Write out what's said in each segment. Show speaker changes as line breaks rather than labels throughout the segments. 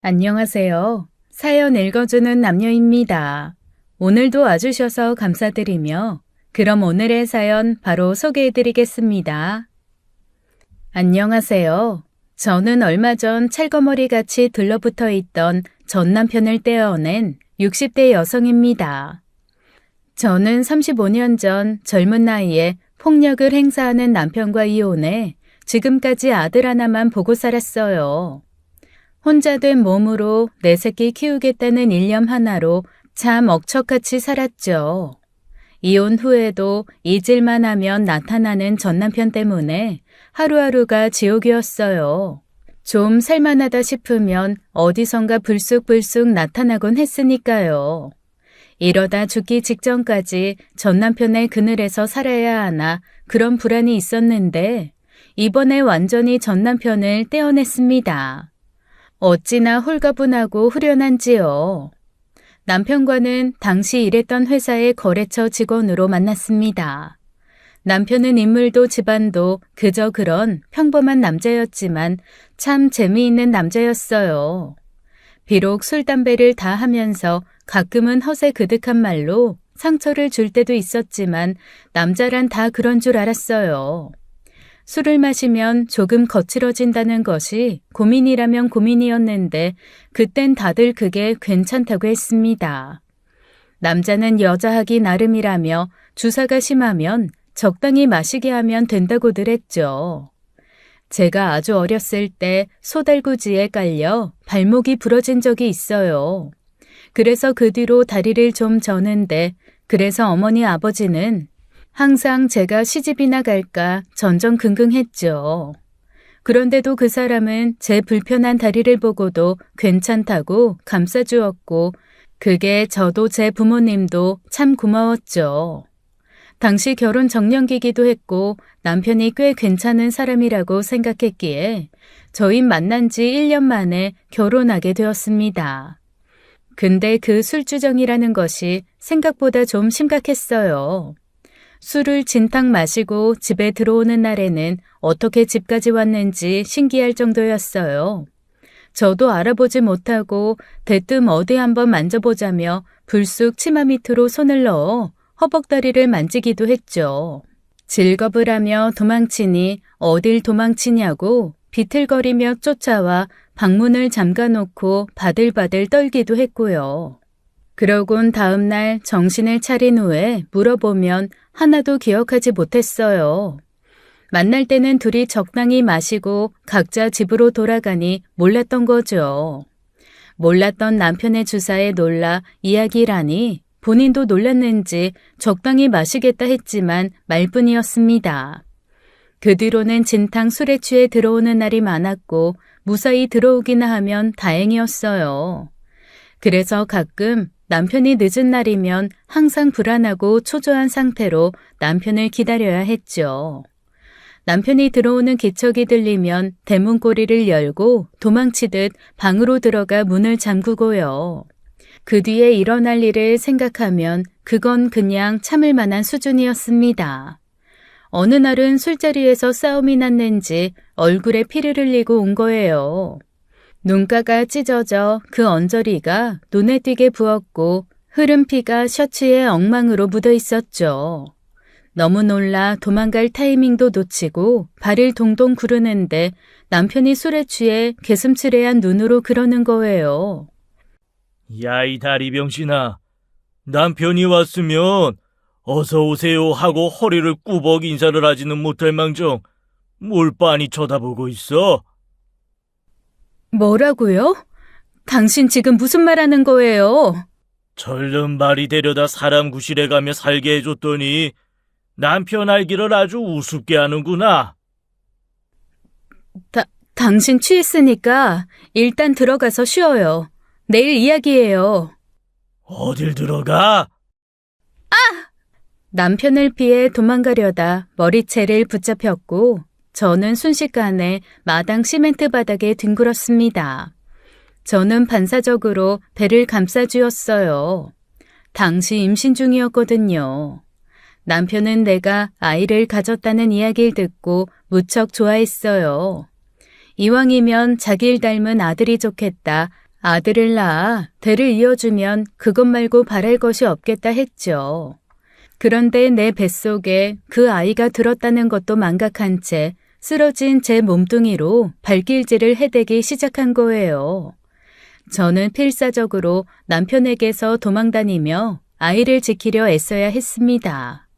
안녕하세요. 사연 읽어주는 남녀입니다. 오늘도 와주셔서 감사드리며 그럼 오늘의 사연 바로 소개해드리겠습니다. 안녕하세요. 저는 얼마 전 찰거머리같이 들러붙어 있던 전 남편을 떼어낸 60대 여성입니다. 저는 35년 전 젊은 나이에 폭력을 행사하는 남편과 이혼해 지금까지 아들 하나만 보고 살았어요. 혼자 된 몸으로 내 새끼 키우겠다는 일념 하나로 참 억척같이 살았죠. 이혼 후에도 잊을만 하면 나타나는 전 남편 때문에 하루하루가 지옥이었어요. 좀 살만하다 싶으면 어디선가 불쑥불쑥 나타나곤 했으니까요. 이러다 죽기 직전까지 전 남편의 그늘에서 살아야 하나 그런 불안이 있었는데 이번에 완전히 전 남편을 떼어냈습니다. 어찌나 홀가분하고 후련한지요. 남편과는 당시 일했던 회사의 거래처 직원으로 만났습니다. 남편은 인물도 집안도 그저 그런 평범한 남자였지만 참 재미있는 남자였어요. 비록 술, 담배를 다 하면서 가끔은 허세 그득한 말로 상처를 줄 때도 있었지만 남자란 다 그런 줄 알았어요. 술을 마시면 조금 거칠어진다는 것이 고민이라면 고민이었는데 그땐 다들 그게 괜찮다고 했습니다. 남자는 여자하기 나름이라며 주사가 심하면 적당히 마시게 하면 된다고들 했죠. 제가 아주 어렸을 때 소달구지에 깔려 발목이 부러진 적이 있어요. 그래서 그 뒤로 다리를 좀 저는데 그래서 어머니 아버지는 항상 제가 시집이나 갈까 전전긍긍했죠. 그런데도 그 사람은 제 불편한 다리를 보고도 괜찮다고 감싸주었고 그게 저도 제 부모님도 참 고마웠죠. 당시 결혼 정년기기도 했고 남편이 꽤 괜찮은 사람이라고 생각했기에 저희 만난 지 1년 만에 결혼하게 되었습니다. 근데 그 술주정이라는 것이 생각보다 좀 심각했어요. 술을 진탕 마시고 집에 들어오는 날에는 어떻게 집까지 왔는지 신기할 정도였어요. 저도 알아보지 못하고 대뜸 어디 한번 만져보자며 불쑥 치마 밑으로 손을 넣어 허벅다리를 만지기도 했죠. 질겁을 하며 도망치니 어딜 도망치냐고 비틀거리며 쫓아와 방문을 잠가놓고 바들바들 떨기도 했고요. 그러곤 다음날 정신을 차린 후에 물어보면 하나도 기억하지 못했어요. 만날 때는 둘이 적당히 마시고 각자 집으로 돌아가니 몰랐던 거죠. 몰랐던 남편의 주사에 놀라 이야기라니 본인도 놀랐는지 적당히 마시겠다 했지만 말뿐이었습니다. 그 뒤로는 진탕 술에 취해 들어오는 날이 많았고 무사히 들어오기나 하면 다행이었어요. 그래서 가끔 남편이 늦은 날이면 항상 불안하고 초조한 상태로 남편을 기다려야 했죠. 남편이 들어오는 기척이 들리면 대문고리를 열고 도망치듯 방으로 들어가 문을 잠그고요. 그 뒤에 일어날 일을 생각하면 그건 그냥 참을 만한 수준이었습니다. 어느 날은 술자리에서 싸움이 났는지 얼굴에 피를 흘리고 온 거예요. 눈가가 찢어져 그 언저리가 눈에 띄게 부었고 흐른 피가 셔츠에 엉망으로 묻어 있었죠. 너무 놀라 도망갈 타이밍도 놓치고 발을 동동 구르는데 남편이 술에 취해 개슴츠레한 눈으로 그러는 거예요.
야, 이 다리병신아. 남편이 왔으면 어서 오세요 하고 허리를 꾸벅 인사를 하지는 못할 망정 뭘 빤히 쳐다보고 있어?
뭐라고요? 당신 지금 무슨 말 하는 거예요?
절름발이 데려다 사람 구실에 가며 살게 해줬더니 남편 알기를 아주 우습게 하는구나.
당신 취했으니까 일단 들어가서 쉬어요. 내일 이야기해요.
어딜 들어가?
남편을 피해 도망가려다 머리채를 붙잡혔고 저는 순식간에 마당 시멘트 바닥에 뒹굴었습니다. 저는 반사적으로 배를 감싸주었어요. 당시 임신 중이었거든요. 남편은 내가 아이를 가졌다는 이야기를 듣고 무척 좋아했어요. 이왕이면 자기를 닮은 아들이 좋겠다 아들을 낳아 대를 이어주면 그것 말고 바랄 것이 없겠다 했죠. 그런데 내 뱃속에 그 아이가 들었다는 것도 망각한 채 쓰러진 제 몸뚱이로 발길질을 해대기 시작한 거예요. 저는 필사적으로 남편에게서 도망다니며 아이를 지키려 애써야 했습니다.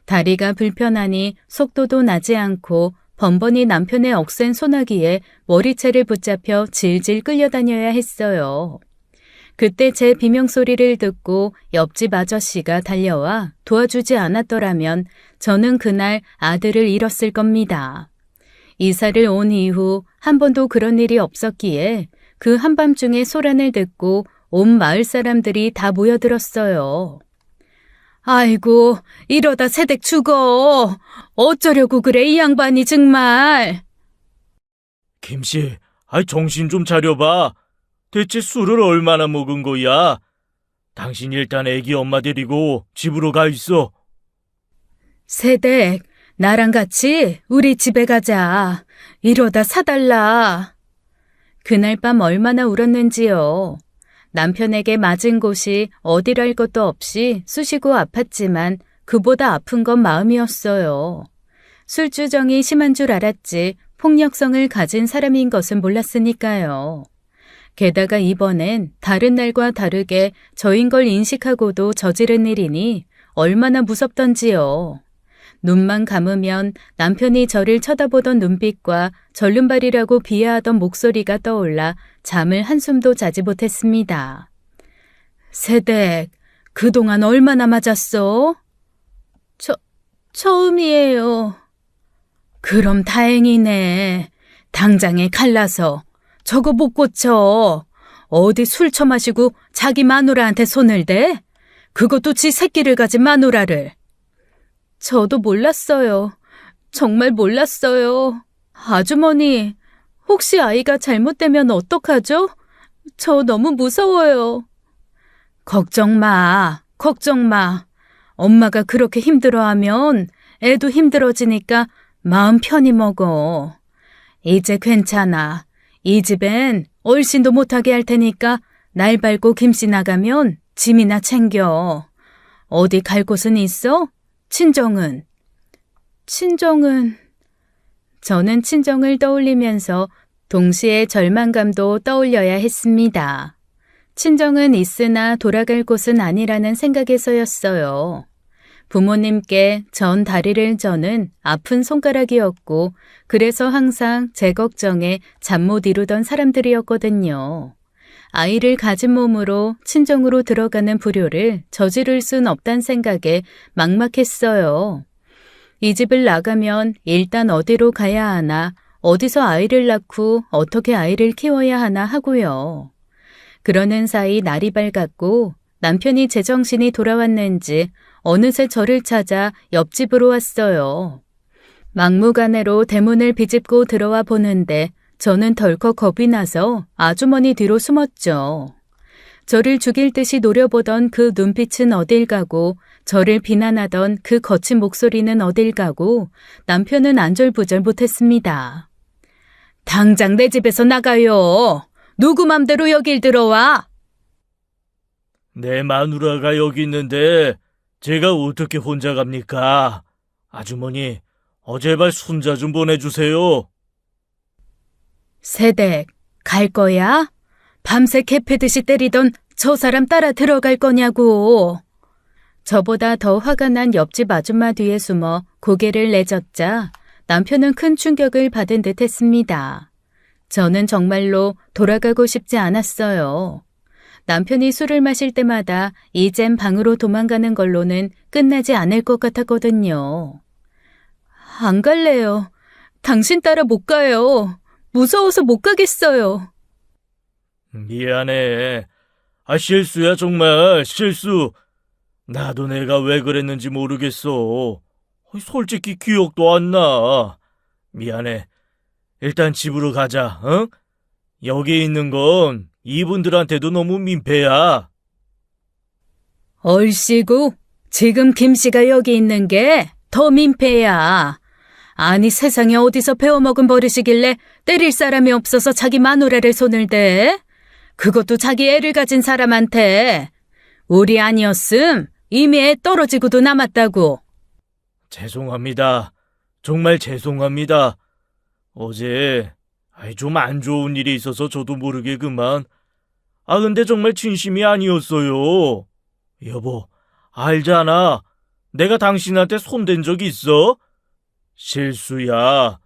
다리가 불편하니 속도도 나지 않고 번번이 남편의 억센 소나기에 머리채를 붙잡혀 질질 끌려다녀야 했어요. 그때 제 비명소리를 듣고 옆집 아저씨가 달려와 도와주지 않았더라면 저는 그날 아들을 잃었을 겁니다. 이사를 온 이후 한 번도 그런 일이 없었기에 그 한밤중에 소란을 듣고 온 마을 사람들이 다 모여들었어요. 아이고, 이러다 새댁 죽어. 어쩌려고 그래, 이 양반이 정말.
김씨, 정신 좀 차려봐. 대체 술을 얼마나 먹은 거야? 당신 일단 애기 엄마 데리고 집으로 가 있어.
새댁, 나랑 같이 우리 집에 가자. 이러다 사달라. 그날 밤 얼마나 울었는지요. 남편에게 맞은 곳이 어디랄 것도 없이 쑤시고 아팠지만 그보다 아픈 건 마음이었어요. 술주정이 심한 줄 알았지 폭력성을 가진 사람인 것은 몰랐으니까요. 게다가 이번엔 다른 날과 다르게 저인 걸 인식하고도 저지른 일이니 얼마나 무섭던지요. 눈만 감으면 남편이 저를 쳐다보던 눈빛과 절름발이라고 비하하던 목소리가 떠올라 잠을 한숨도 자지 못했습니다. 새댁, 그동안 얼마나 맞았어? 처음이에요. 그럼 다행이네. 당장에 갈라서. 저거 못 고쳐. 어디 술 처마시고 자기 마누라한테 손을 대? 그것도 지 새끼를 가진 마누라를. 저도 몰랐어요. 정말 몰랐어요. 아주머니, 혹시 아이가 잘못되면 어떡하죠? 저 너무 무서워요. 걱정 마. 엄마가 그렇게 힘들어하면 애도 힘들어지니까 마음 편히 먹어. 이제 괜찮아. 이 집엔 얼씬도 못하게 할 테니까 날 밟고 김씨 나가면 짐이나 챙겨. 어디 갈 곳은 있어? 친정은? 저는 친정을 떠올리면서 동시에 절망감도 떠올려야 했습니다. 친정은 있으나 돌아갈 곳은 아니라는 생각에서였어요. 부모님께 전 다리를 저는 아픈 손가락이었고 그래서 항상 제 걱정에 잠 못 이루던 사람들이었거든요. 아이를 가진 몸으로 친정으로 들어가는 불효를 저지를 순 없단 생각에 막막했어요. 이 집을 나가면 일단 어디로 가야 하나, 어디서 아이를 낳고 어떻게 아이를 키워야 하나 하고요. 그러는 사이 날이 밝았고 남편이 제정신이 돌아왔는지 어느새 저를 찾아 옆집으로 왔어요. 막무가내로 대문을 비집고 들어와 보는데 저는 덜컥 겁이 나서 아주머니 뒤로 숨었죠. 저를 죽일 듯이 노려보던 그 눈빛은 어딜 가고 저를 비난하던 그 거친 목소리는 어딜 가고 남편은 안절부절 못했습니다. 당장 내 집에서 나가요. 누구 맘대로 여길 들어와?
내 마누라가 여기 있는데 제가 어떻게 혼자 갑니까? 아주머니, 제발 손자 좀 보내주세요.
새댁, 갈 거야? 밤새 개패듯이 때리던 저 사람 따라 들어갈 거냐고. 저보다 더 화가 난 옆집 아줌마 뒤에 숨어 고개를 내젓자 남편은 큰 충격을 받은 듯 했습니다. 저는 정말로 돌아가고 싶지 않았어요. 남편이 술을 마실 때마다 이젠 방으로 도망가는 걸로는 끝나지 않을 것 같았거든요. 안 갈래요. 당신 따라 못 가요. 무서워서 못 가겠어요.
미안해. 실수야 정말 실수. 나도 내가 왜 그랬는지 모르겠어. 솔직히 기억도 안 나. 미안해. 일단 집으로 가자, 응? 여기 있는 건 이분들한테도 너무 민폐야.
얼씨구, 지금 김씨가 여기 있는 게 더 민폐야. 아니 세상에 어디서 배워먹은 버릇이길래 때릴 사람이 없어서 자기 마누라를 손을 대? 그것도 자기 애를 가진 사람한테. 우리 아니었음 이미 애 떨어지고도 남았다고.
죄송합니다. 정말 죄송합니다. 어제 좀 안 좋은 일이 있어서 저도 모르게 그만. 근데 정말 진심이 아니었어요. 여보, 알잖아. 내가 당신한테 손댄 적 있어? 실수야.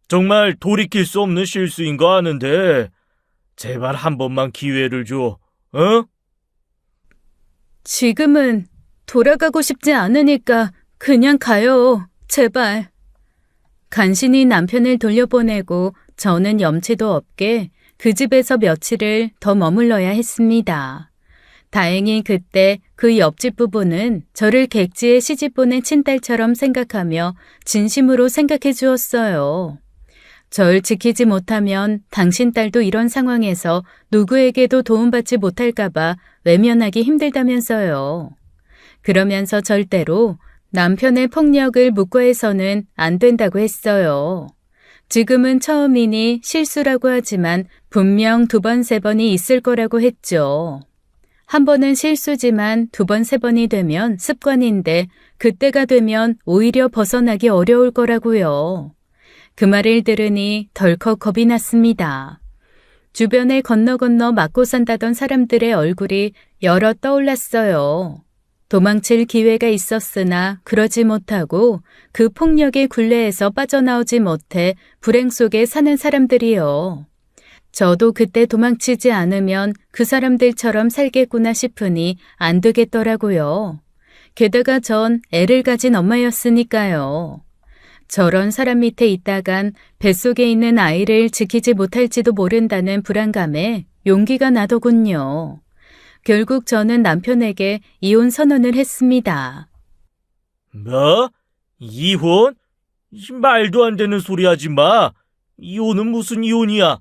정말 돌이킬 수 없는 실수인 거 아는데 제발 한 번만 기회를 줘. 어?
지금은 돌아가고 싶지 않으니까 그냥 가요. 제발. 간신히 남편을 돌려보내고 저는 염치도 없게 그 집에서 며칠을 더 머물러야 했습니다. 다행히 그때 그 옆집 부부는 저를 객지에 시집보낸 친딸처럼 생각하며 진심으로 생각해 주었어요. 절 지키지 못하면 당신 딸도 이런 상황에서 누구에게도 도움받지 못할까봐 외면하기 힘들다면서요. 그러면서 절대로 남편의 폭력을 묵과해서는 안 된다고 했어요. 지금은 처음이니 실수라고 하지만 분명 2번, 3번이 있을 거라고 했죠. 한 번은 실수지만 2번, 3번이 되면 습관인데 그때가 되면 오히려 벗어나기 어려울 거라고요. 그 말을 들으니 덜컥 겁이 났습니다. 주변에 건너 맞고 산다던 사람들의 얼굴이 여러 떠올랐어요. 도망칠 기회가 있었으나 그러지 못하고 그 폭력의 굴레에서 빠져나오지 못해 불행 속에 사는 사람들이요. 저도 그때 도망치지 않으면 그 사람들처럼 살겠구나 싶으니 안 되겠더라고요. 게다가 전 애를 가진 엄마였으니까요. 저런 사람 밑에 있다간 뱃속에 있는 아이를 지키지 못할지도 모른다는 불안감에 용기가 나더군요. 결국 저는 남편에게 이혼 선언을 했습니다.
뭐? 이혼? 말도 안 되는 소리 하지 마. 이혼은 무슨 이혼이야?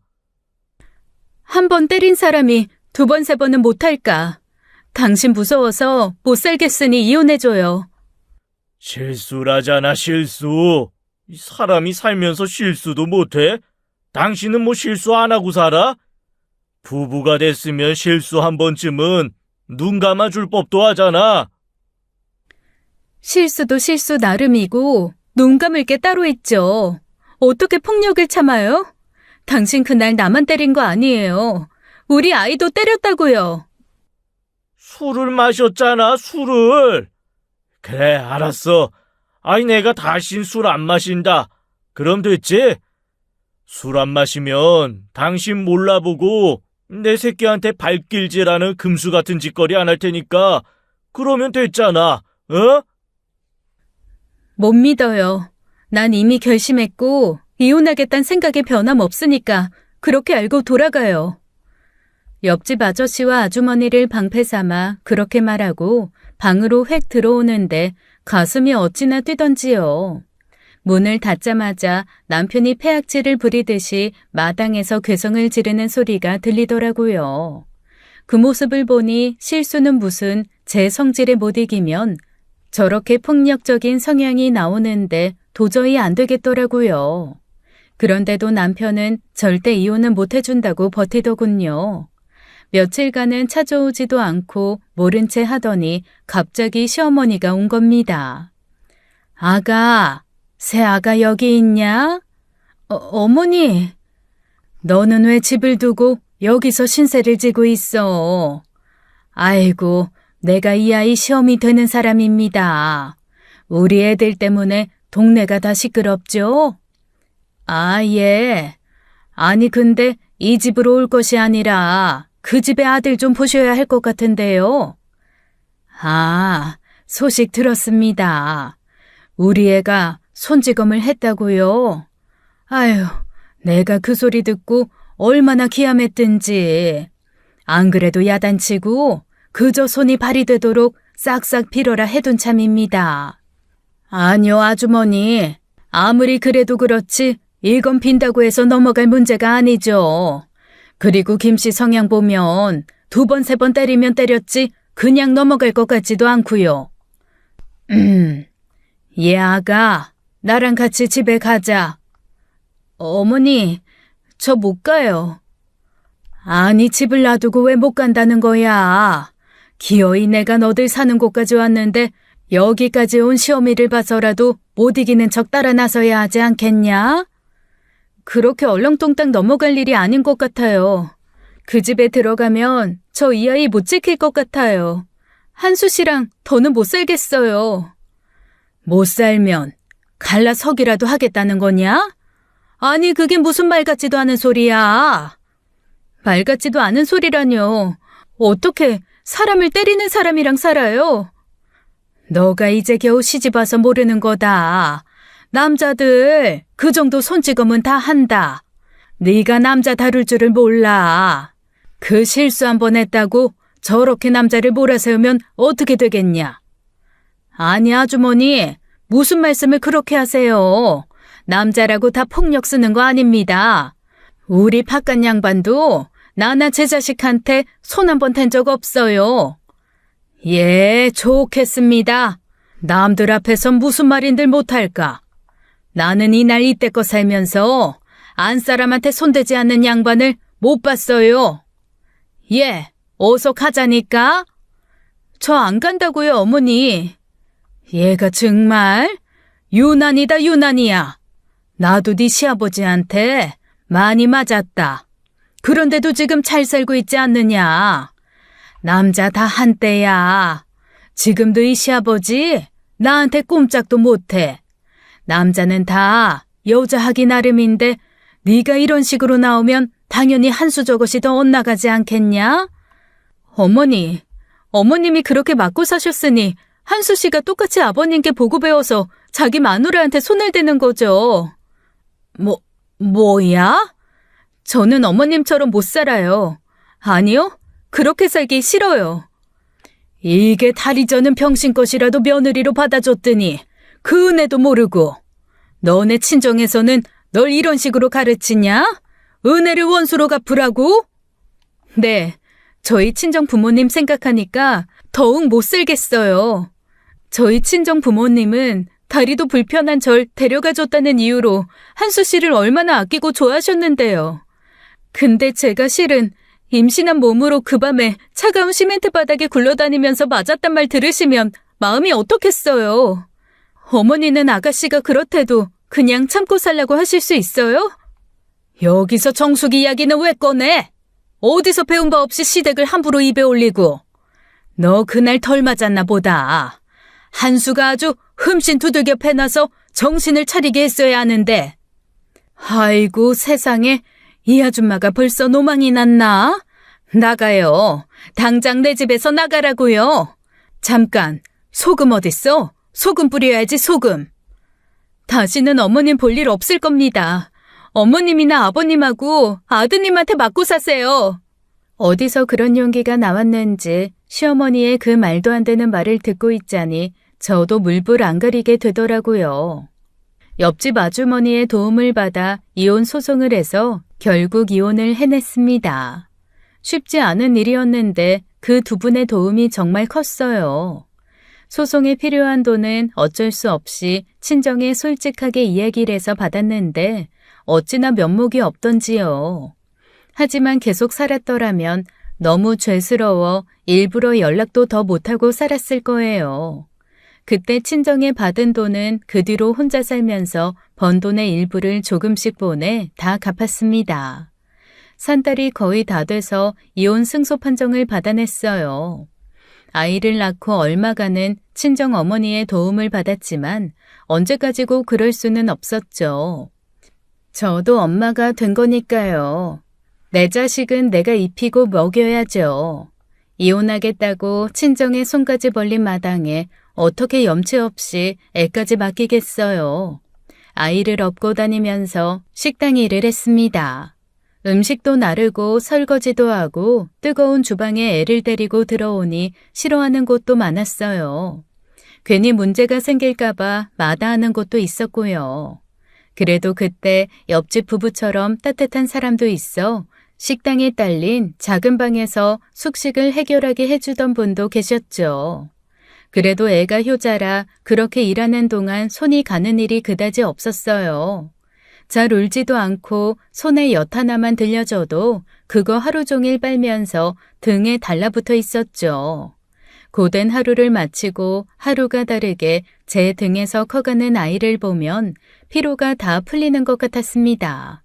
한 번 때린 사람이 2번, 3번은 못할까? 당신 무서워서 못 살겠으니 이혼해줘요.
실수라잖아, 실수. 사람이 살면서 실수도 못해? 당신은 뭐 실수 안 하고 살아? 부부가 됐으면 실수 한 번쯤은 눈 감아줄 법도 하잖아.
실수도 실수 나름이고 눈 감을 게 따로 있죠. 어떻게 폭력을 참아요? 당신 그날 나만 때린 거 아니에요. 우리 아이도 때렸다고요.
술을 마셨잖아, 술을. 그래, 알았어. 내가 다신 술 안 마신다. 그럼 됐지? 술 안 마시면 당신 몰라보고 내 새끼한테 발길질하는 금수 같은 짓거리 안 할 테니까 그러면 됐잖아, 어?
못 믿어요. 난 이미 결심했고 이혼하겠다는 생각에 변함없으니까 그렇게 알고 돌아가요. 옆집 아저씨와 아주머니를 방패 삼아 그렇게 말하고 방으로 획 들어오는데 가슴이 어찌나 뛰던지요. 문을 닫자마자 남편이 폐악질을 부리듯이 마당에서 괴성을 지르는 소리가 들리더라고요. 그 모습을 보니 실수는 무슨 제 성질에 못 이기면 저렇게 폭력적인 성향이 나오는데 도저히 안 되겠더라고요. 그런데도 남편은 절대 이혼은 못 해준다고 버티더군요. 며칠간은 찾아오지도 않고 모른 채 하더니 갑자기 시어머니가 온 겁니다. 아가, 새아가 여기 있냐? 어머니, 너는 왜 집을 두고 여기서 신세를 지고 있어? 아이고, 내가 이 아이 시험이 되는 사람입니다. 우리 애들 때문에 동네가 다 시끄럽죠? 아, 예. 아니, 근데 이 집으로 올 것이 아니라 그 집의 아들 좀 보셔야 할 것 같은데요. 아, 소식 들었습니다. 우리 애가 손찌검을 했다고요. 아유, 내가 그 소리 듣고 얼마나 기함했든지. 안 그래도 야단치고 그저 손이 발이 되도록 싹싹 빌어라 해둔 참입니다. 아니요, 아주머니. 아무리 그래도 그렇지 이건 빈다고 해서 넘어갈 문제가 아니죠. 그리고 김씨 성향 보면 2번, 3번 때리면 때렸지 그냥 넘어갈 것 같지도 않고요. 예, 아가. 나랑 같이 집에 가자. 어머니, 저 못 가요. 아니, 집을 놔두고 왜 못 간다는 거야? 기어이 내가 너들 사는 곳까지 왔는데 여기까지 온 시어미를 봐서라도 못 이기는 척 따라 나서야 하지 않겠냐? 그렇게 얼렁뚱땅 넘어갈 일이 아닌 것 같아요. 그 집에 들어가면 저 이 아이 못 지킬 것 같아요. 한수 씨랑 더는 못 살겠어요. 못 살면 갈라서기라도 하겠다는 거냐? 아니, 그게 무슨 말 같지도 않은 소리야. 말 같지도 않은 소리라뇨. 어떻게 사람을 때리는 사람이랑 살아요? 너가 이제 겨우 시집와서 모르는 거다. 남자들 그 정도 손찌검은 다 한다. 네가 남자 다룰 줄을 몰라. 그 실수 한 번 했다고 저렇게 남자를 몰아세우면 어떻게 되겠냐? 아니, 아주머니, 무슨 말씀을 그렇게 하세요? 남자라고 다 폭력 쓰는 거 아닙니다. 우리 바깥 양반도 나나 제 자식한테 손 한 번 댄 적 없어요. 예, 좋겠습니다. 남들 앞에선 무슨 말인들 못할까? 나는 이날 이때껏 살면서 안 사람한테 손대지 않는 양반을 못 봤어요. 예, 어서 가자니까. 저 안 간다고요, 어머니. 얘가 정말 유난이다, 유난이야. 나도 네 시아버지한테 많이 맞았다. 그런데도 지금 잘 살고 있지 않느냐. 남자 다 한때야. 지금도 이 시아버지 나한테 꼼짝도 못해. 남자는 다 여자 하기 나름인데 네가 이런 식으로 나오면 당연히 한 수 저것이 더 엇나가지 않겠냐? 어머니, 어머님이 그렇게 맞고 사셨으니 한수 씨가 똑같이 아버님께 보고 배워서 자기 마누라한테 손을 대는 거죠. 뭐야? 저는 어머님처럼 못 살아요. 아니요, 그렇게 살기 싫어요. 이게 다리 저는 병신것이라도 며느리로 받아줬더니 그 은혜도 모르고. 너네 친정에서는 널 이런 식으로 가르치냐? 은혜를 원수로 갚으라고? 네, 저희 친정 부모님 생각하니까 더욱 못 살겠어요. 저희 친정 부모님은 다리도 불편한 절 데려가줬다는 이유로 한수 씨를 얼마나 아끼고 좋아하셨는데요. 근데 제가 실은 임신한 몸으로 그 밤에 차가운 시멘트 바닥에 굴러다니면서 맞았단 말 들으시면 마음이 어떻겠어요. 어머니는 아가씨가 그렇대도 그냥 참고 살라고 하실 수 있어요? 여기서 정숙이 이야기는 왜 꺼내? 어디서 배운 바 없이 시댁을 함부로 입에 올리고. 너 그날 덜 맞았나 보다. 한수가 아주 흠씬 두들겨 패놔서 정신을 차리게 했어야 하는데. 아이고, 세상에, 이 아줌마가 벌써 노망이 났나? 나가요. 당장 내 집에서 나가라고요. 잠깐, 소금 어딨어? 소금 뿌려야지, 소금. 다시는 어머님 볼 일 없을 겁니다. 어머님이나 아버님하고 아드님한테 맞고 사세요. 어디서 그런 용기가 나왔는지 시어머니의 그 말도 안 되는 말을 듣고 있자니 저도 물불 안 가리게 되더라고요. 옆집 아주머니의 도움을 받아 이혼 소송을 해서 결국 이혼을 해냈습니다. 쉽지 않은 일이었는데 그 두 분의 도움이 정말 컸어요. 소송에 필요한 돈은 어쩔 수 없이 친정에 솔직하게 이야기를 해서 받았는데 어찌나 면목이 없던지요. 하지만 계속 살았더라면 너무 죄스러워 일부러 연락도 더 못하고 살았을 거예요. 그때 친정에 받은 돈은 그 뒤로 혼자 살면서 번 돈의 일부를 조금씩 보내 다 갚았습니다. 산 달이 거의 다 돼서 이혼 승소 판정을 받아냈어요. 아이를 낳고 얼마간은 친정 어머니의 도움을 받았지만 언제까지고 그럴 수는 없었죠. 저도 엄마가 된 거니까요. 내 자식은 내가 입히고 먹여야죠. 이혼하겠다고 친정에 손까지 벌린 마당에 어떻게 염치 없이 애까지 맡기겠어요. 아이를 업고 다니면서 식당 일을 했습니다. 음식도 나르고 설거지도 하고 뜨거운 주방에 애를 데리고 들어오니 싫어하는 곳도 많았어요. 괜히 문제가 생길까봐 마다하는 곳도 있었고요. 그래도 그때 옆집 부부처럼 따뜻한 사람도 있어 식당에 딸린 작은 방에서 숙식을 해결하게 해주던 분도 계셨죠. 그래도 애가 효자라 그렇게 일하는 동안 손이 가는 일이 그다지 없었어요. 잘 울지도 않고 손에 엿 하나만 들려줘도 그거 하루 종일 빨면서 등에 달라붙어 있었죠. 고된 하루를 마치고 하루가 다르게 제 등에서 커가는 아이를 보면 피로가 다 풀리는 것 같았습니다.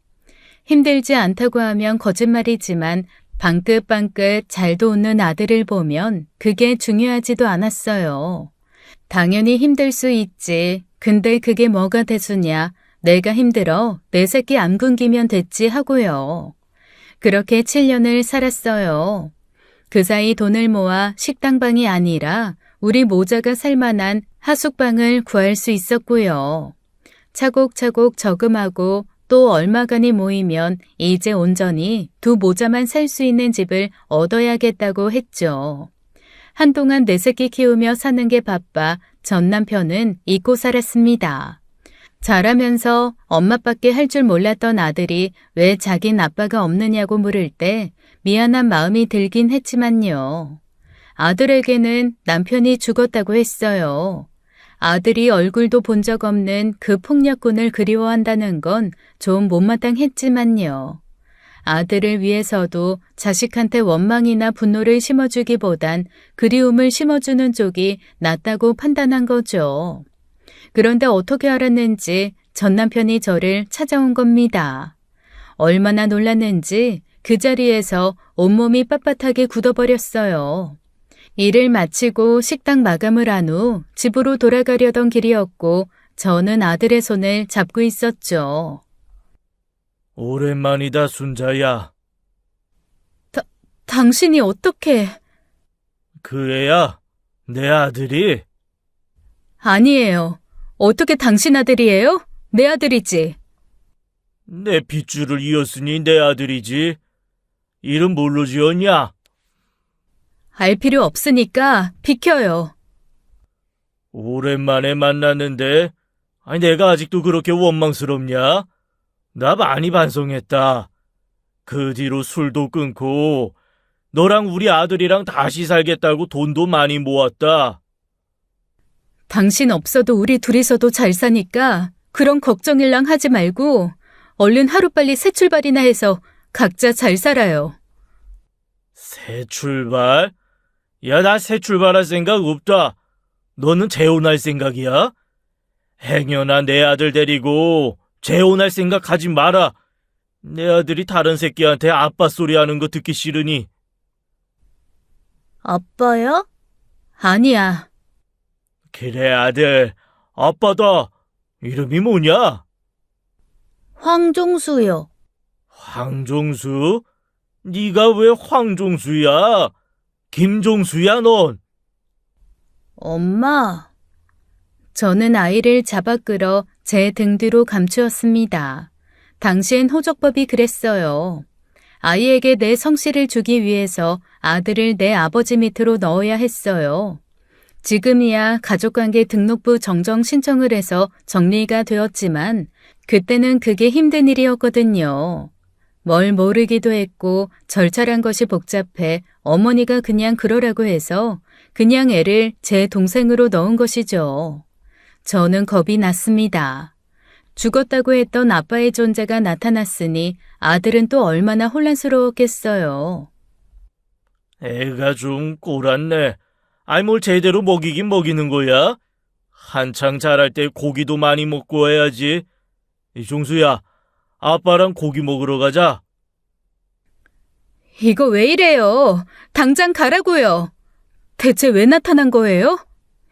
힘들지 않다고 하면 거짓말이지만 방긋방긋 잘도 웃는 아들을 보면 그게 중요하지도 않았어요. 당연히 힘들 수 있지. 근데 그게 뭐가 대수냐. 내가 힘들어 내 새끼 안 굶기면 됐지 하고요. 그렇게 7년을 살았어요. 그 사이 돈을 모아 식당방이 아니라 우리 모자가 살만한 하숙방을 구할 수 있었고요. 차곡차곡 저금하고 또 얼마간이 모이면 이제 온전히 두 모자만 살 수 있는 집을 얻어야겠다고 했죠. 한동안 내 새끼 키우며 사는 게 바빠 전 남편은 잊고 살았습니다. 자라면서 엄마밖에 할 줄 몰랐던 아들이 왜 자긴 아빠가 없느냐고 물을 때 미안한 마음이 들긴 했지만요. 아들에게는 남편이 죽었다고 했어요. 아들이 얼굴도 본 적 없는 그 폭력꾼을 그리워한다는 건 좀 못마땅했지만요. 아들을 위해서도 자식한테 원망이나 분노를 심어주기보단 그리움을 심어주는 쪽이 낫다고 판단한 거죠. 그런데 어떻게 알았는지 전 남편이 저를 찾아온 겁니다. 얼마나 놀랐는지 그 자리에서 온몸이 빳빳하게 굳어버렸어요. 일을 마치고 식당 마감을 한 후 집으로 돌아가려던 길이었고 저는 아들의 손을 잡고 있었죠.
오랜만이다, 순자야.
당신이 어떻게...
그 애야, 내 아들이.
아니에요. 어떻게 당신 아들이에요? 내 아들이지.
내 핏줄을 이었으니 내 아들이지. 이름 뭘로 지었냐?
알 필요 없으니까 비켜요.
오랜만에 만났는데, 아니 내가 아직도 그렇게 원망스럽냐? 나 많이 반성했다. 그 뒤로 술도 끊고 너랑 우리 아들이랑 다시 살겠다고 돈도 많이 모았다.
당신 없어도 우리 둘이서도 잘 사니까 그런 걱정일랑 하지 말고 얼른 하루빨리 새 출발이나 해서 각자 잘 살아요.
새 출발? 야, 나 새 출발할 생각 없다. 너는 재혼할 생각이야? 행여나 내 아들 데리고 재혼할 생각 하지 마라. 내 아들이 다른 새끼한테 아빠 소리 하는 거 듣기 싫으니.
아빠야? 아니야.
그래, 아들. 아빠다. 이름이 뭐냐?
황종수요.
황종수? 네가 왜 황종수야? 김종수야, 넌.
엄마. 저는 아이를 잡아 끌어 제 등 뒤로 감추었습니다. 당시엔 호적법이 그랬어요. 아이에게 내 성씨를 주기 위해서 아들을 내 아버지 밑으로 넣어야 했어요. 지금이야 가족관계 등록부 정정 신청을 해서 정리가 되었지만 그때는 그게 힘든 일이었거든요. 뭘 모르기도 했고 절차란 것이 복잡해 어머니가 그냥 그러라고 해서 그냥 애를 제 동생으로 넣은 것이죠. 저는 겁이 났습니다. 죽었다고 했던 아빠의 존재가 나타났으니 아들은 또 얼마나 혼란스러웠겠어요.
애가 좀 꼴았네. 아이 뭘 제대로 먹이긴 먹이는 거야? 한창 자랄 때 고기도 많이 먹고 해야지. 종수야, 아빠랑 고기 먹으러 가자.
이거 왜 이래요? 당장 가라고요. 대체 왜 나타난 거예요?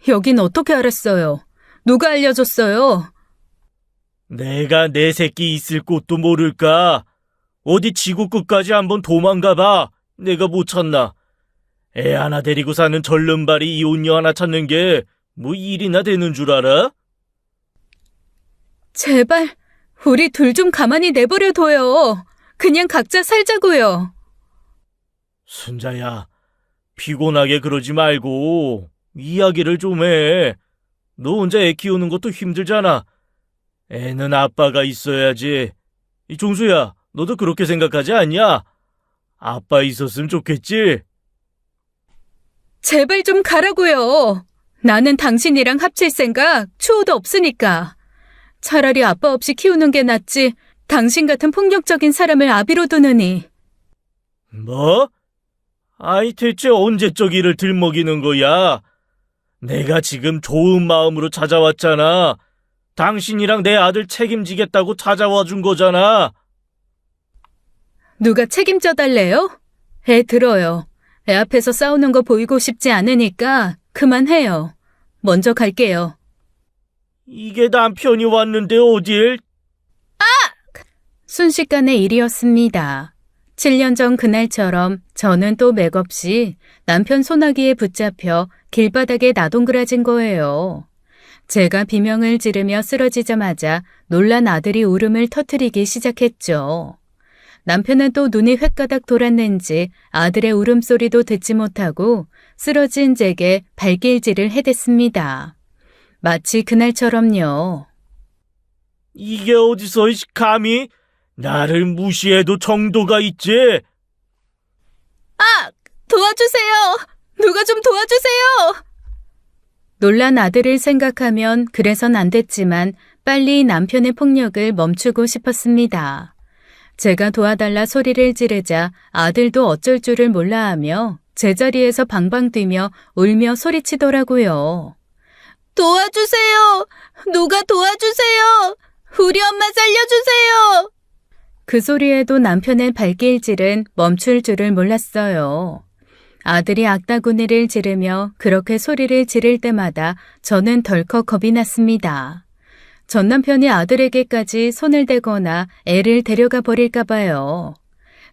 여긴 어떻게 알았어요? 누가 알려줬어요?
내가 내 새끼 있을 곳도 모를까? 어디 지구 끝까지 한번 도망가 봐. 내가 못 찾나? 애 하나 데리고 사는 절름발이 이혼녀 하나 찾는 게 뭐 일이나 되는 줄 알아?
제발 우리 둘 좀 가만히 내버려둬요. 그냥 각자 살자고요.
순자야, 피곤하게 그러지 말고 이야기를 좀 해. 너 혼자 애 키우는 것도 힘들잖아. 애는 아빠가 있어야지. 이 종수야, 너도 그렇게 생각하지 않냐? 아빠 있었으면 좋겠지?
제발 좀 가라고요. 나는 당신이랑 합칠 생각 추호도 없으니까. 차라리 아빠 없이 키우는 게 낫지 당신 같은 폭력적인 사람을 아비로 두느니.
뭐? 아이, 대체 언제적 일을 들먹이는 거야? 내가 지금 좋은 마음으로 찾아왔잖아. 당신이랑 내 아들 책임지겠다고 찾아와 준 거잖아.
누가 책임져 달래요? 애 들어요. 애 앞에서 싸우는 거 보이고 싶지 않으니까 그만해요. 먼저 갈게요.
이게 남편이 왔는데 어딜?
순식간의 일이었습니다. 7년 전 그날처럼 저는 또 맥없이 남편 소나기에 붙잡혀 길바닥에 나동그라진 거예요. 제가 비명을 지르며 쓰러지자마자 놀란 아들이 울음을 터뜨리기 시작했죠. 남편은 또 눈이 횟가닥 돌았는지 아들의 울음소리도 듣지 못하고 쓰러진 제게 발길질을 해댔습니다. 마치 그날처럼요.
이게 어디서 감히? 나를 무시해도 정도가 있지?
도와주세요! 누가 좀 도와주세요! 놀란 아들을 생각하면 그래선 안 됐지만 빨리 남편의 폭력을 멈추고 싶었습니다. 제가 도와달라 소리를 지르자 아들도 어쩔 줄을 몰라 하며 제자리에서 방방 뛰며 울며 소리치더라고요. 도와주세요! 누가 도와주세요! 우리 엄마 살려주세요! 그 소리에도 남편의 발길질은 멈출 줄을 몰랐어요. 아들이 악다구니를 지르며 그렇게 소리를 지를 때마다 저는 덜컥 겁이 났습니다. 전 남편이 아들에게까지 손을 대거나 애를 데려가 버릴까 봐요.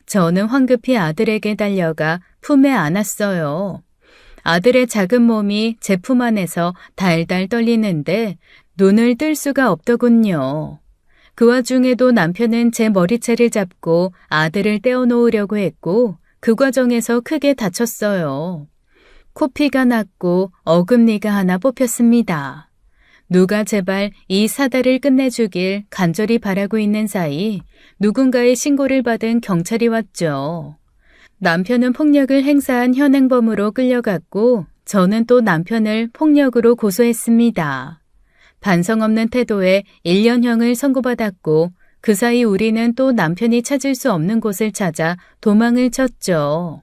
저는 황급히 아들에게 달려가 품에 안았어요. 아들의 작은 몸이 제 품 안에서 달달 떨리는데 눈을 뜰 수가 없더군요. 그 와중에도 남편은 제 머리채를 잡고 아들을 떼어놓으려고 했고 그 과정에서 크게 다쳤어요. 코피가 났고 어금니가 하나 뽑혔습니다. 누가 제발 이 사달을 끝내주길 간절히 바라고 있는 사이 누군가의 신고를 받은 경찰이 왔죠. 남편은 폭력을 행사한 현행범으로 끌려갔고 저는 또 남편을 폭력으로 고소했습니다. 반성 없는 태도에 1년형을 선고받았고 그 사이 우리는 또 남편이 찾을 수 없는 곳을 찾아 도망을 쳤죠.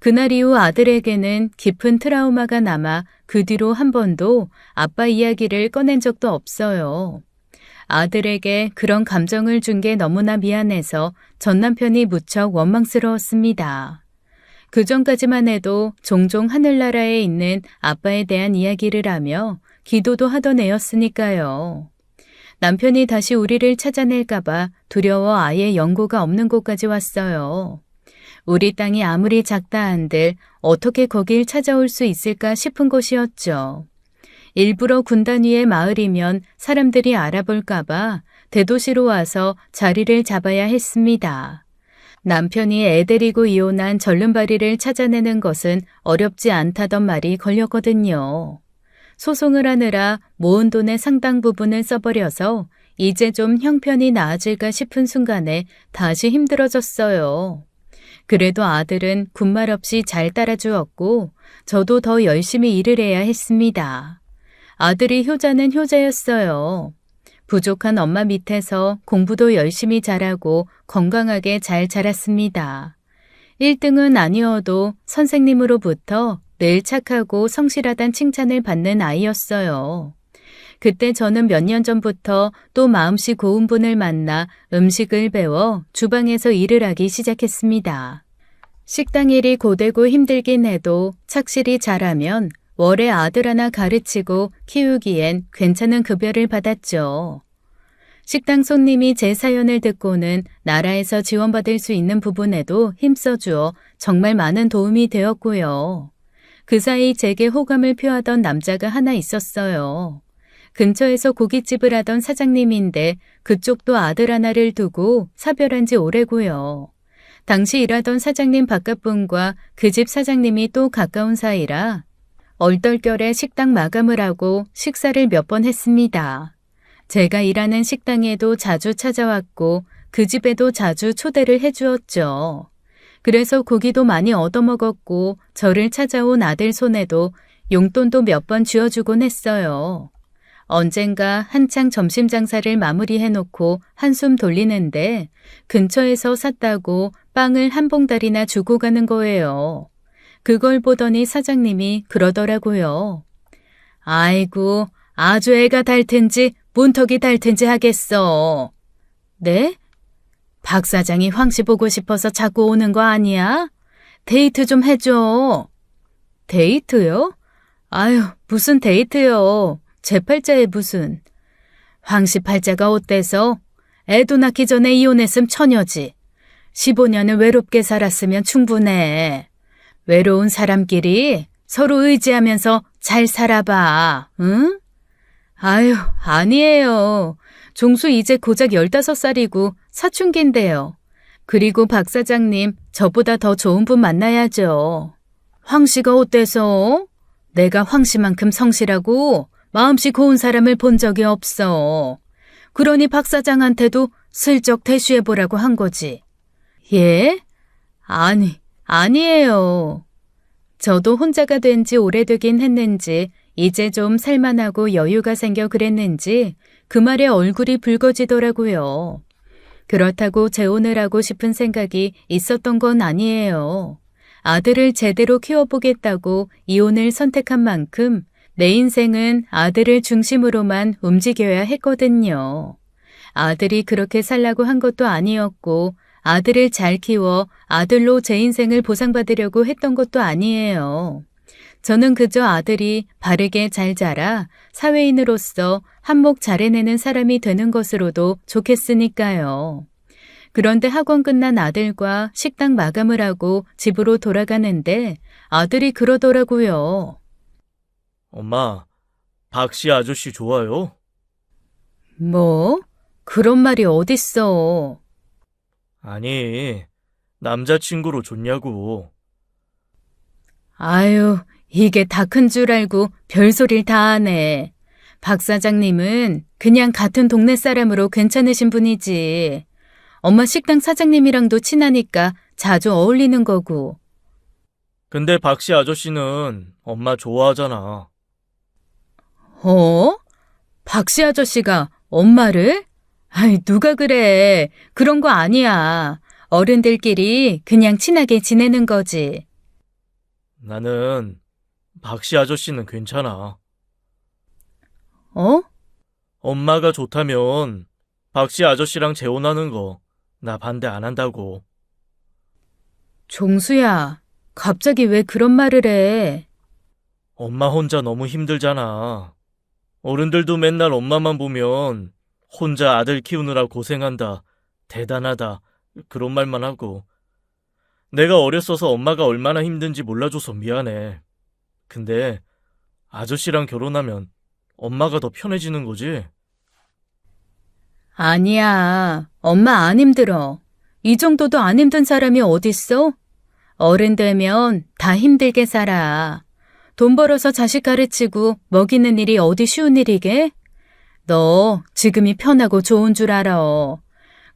그날 이후 아들에게는 깊은 트라우마가 남아 그 뒤로 한 번도 아빠 이야기를 꺼낸 적도 없어요. 아들에게 그런 감정을 준 게 너무나 미안해서 전 남편이 무척 원망스러웠습니다. 그 전까지만 해도 종종 하늘나라에 있는 아빠에 대한 이야기를 하며 기도도 하던 애였으니까요. 남편이 다시 우리를 찾아낼까봐 두려워 아예 연고가 없는 곳까지 왔어요. 우리 땅이 아무리 작다 한들 어떻게 거길 찾아올 수 있을까 싶은 곳이었죠. 일부러 군 단위의 마을이면 사람들이 알아볼까봐 대도시로 와서 자리를 잡아야 했습니다. 남편이 애 데리고 이혼한 절름발이를 찾아내는 것은 어렵지 않다던 말이 걸렸거든요. 소송을 하느라 모은 돈의 상당 부분을 써버려서 이제 좀 형편이 나아질까 싶은 순간에 다시 힘들어졌어요. 그래도 아들은 군말 없이 잘 따라주었고 저도 더 열심히 일을 해야 했습니다. 아들이 효자는 효자였어요. 부족한 엄마 밑에서 공부도 열심히 잘하고 건강하게 잘 자랐습니다. 1등은 아니어도 선생님으로부터 늘 착하고 성실하단 칭찬을 받는 아이였어요. 그때 저는 몇 년 전부터 또 마음씨 고운 분을 만나 음식을 배워 주방에서 일을 하기 시작했습니다. 식당 일이 고되고 힘들긴 해도 착실히 잘하면 월에 아들 하나 가르치고 키우기엔 괜찮은 급여를 받았죠. 식당 손님이 제 사연을 듣고는 나라에서 지원받을 수 있는 부분에도 힘써주어 정말 많은 도움이 되었고요. 그 사이 제게 호감을 표하던 남자가 하나 있었어요. 근처에서 고깃집을 하던 사장님인데 그쪽도 아들 하나를 두고 사별한 지 오래고요. 당시 일하던 사장님 바깥분과 그 집 사장님이 또 가까운 사이라 얼떨결에 식당 마감을 하고 식사를 몇 번 했습니다. 제가 일하는 식당에도 자주 찾아왔고 그 집에도 자주 초대를 해주었죠. 그래서 고기도 많이 얻어먹었고 저를 찾아온 아들 손에도 용돈도 몇 번 쥐어주곤 했어요. 언젠가 한창 점심 장사를 마무리해놓고 한숨 돌리는데 근처에서 샀다고 빵을 한 봉다리나 주고 가는 거예요. 그걸 보더니 사장님이 그러더라고요. 아이고, 아주 애가 닳든지 문턱이 닳든지 하겠어. 네? 박 사장이 황씨 보고 싶어서 자꾸 오는 거 아니야? 데이트 좀 해줘. 데이트요? 아유, 무슨 데이트요. 제 팔자에 무슨. 황씨 팔자가 어때서? 애도 낳기 전에 이혼했음 처녀지. 15년을 외롭게 살았으면 충분해. 외로운 사람끼리 서로 의지하면서 잘 살아봐, 응? 아유, 아니에요. 종수 이제 고작 15살이고 사춘기인데요. 그리고 박 사장님, 저보다 더 좋은 분 만나야죠. 황씨가 어때서? 내가 황씨만큼 성실하고 마음씨 고운 사람을 본 적이 없어. 그러니 박 사장한테도 슬쩍 대쉬해보라고 한 거지. 예? 아니에요. 저도 혼자가 된 지 오래되긴 했는지 이제 좀 살만하고 여유가 생겨 그랬는지 그 말에 얼굴이 붉어지더라고요. 그렇다고 재혼을 하고 싶은 생각이 있었던 건 아니에요. 아들을 제대로 키워보겠다고 이혼을 선택한 만큼 내 인생은 아들을 중심으로만 움직여야 했거든요. 아들이 그렇게 살라고 한 것도 아니었고 아들을 잘 키워 아들로 제 인생을 보상받으려고 했던 것도 아니에요. 저는 그저 아들이 바르게 잘 자라 사회인으로서 한몫 잘해내는 사람이 되는 것으로도 좋겠으니까요. 그런데 학원 끝난 아들과 식당 마감을 하고 집으로 돌아가는데 아들이 그러더라고요.
엄마, 박씨 아저씨 좋아요?
뭐? 그런 말이 어딨어.
아니, 남자친구로 좋냐고.
아유, 이게 다 큰 줄 알고 별소리를 다 하네. 박 사장님은 그냥 같은 동네 사람으로 괜찮으신 분이지. 엄마 식당 사장님이랑도 친하니까 자주 어울리는 거고.
근데 박씨 아저씨는 엄마 좋아하잖아.
어? 박씨 아저씨가 엄마를? 아이, 누가 그래. 그런 거 아니야. 어른들끼리 그냥 친하게 지내는 거지.
나는 박씨 아저씨는 괜찮아.
어?
엄마가 좋다면 박씨 아저씨랑 재혼하는 거 나 반대 안 한다고.
종수야, 갑자기 왜 그런 말을 해?
엄마 혼자 너무 힘들잖아. 어른들도 맨날 엄마만 보면 혼자 아들 키우느라 고생한다, 대단하다, 그런 말만 하고. 내가 어렸어서 엄마가 얼마나 힘든지 몰라줘서 미안해. 근데 아저씨랑 결혼하면 엄마가 더 편해지는 거지?
아니야. 엄마 안 힘들어. 이 정도도 안 힘든 사람이 어딨어? 어른 되면 다 힘들게 살아. 돈 벌어서 자식 가르치고 먹이는 일이 어디 쉬운 일이게? 너 지금이 편하고 좋은 줄 알아.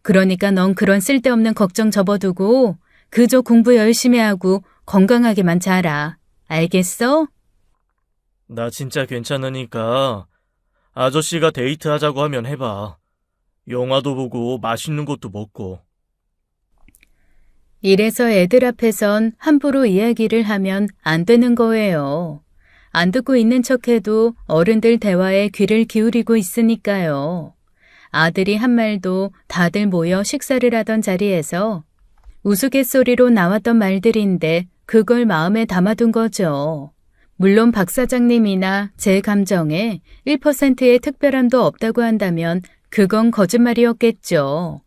그러니까 넌 그런 쓸데없는 걱정 접어두고 그저 공부 열심히 하고 건강하게만 자라. 알겠어?
나 진짜 괜찮으니까 아저씨가 데이트하자고 하면 해봐. 영화도 보고 맛있는 것도 먹고.
이래서 애들 앞에선 함부로 이야기를 하면 안 되는 거예요. 안 듣고 있는 척해도 어른들 대화에 귀를 기울이고 있으니까요. 아들이 한 말도 다들 모여 식사를 하던 자리에서 우스갯소리로 나왔던 말들인데 그걸 마음에 담아둔 거죠. 물론 박 사장님이나 제 감정에 1%의 특별함도 없다고 한다면 그건 거짓말이었겠죠.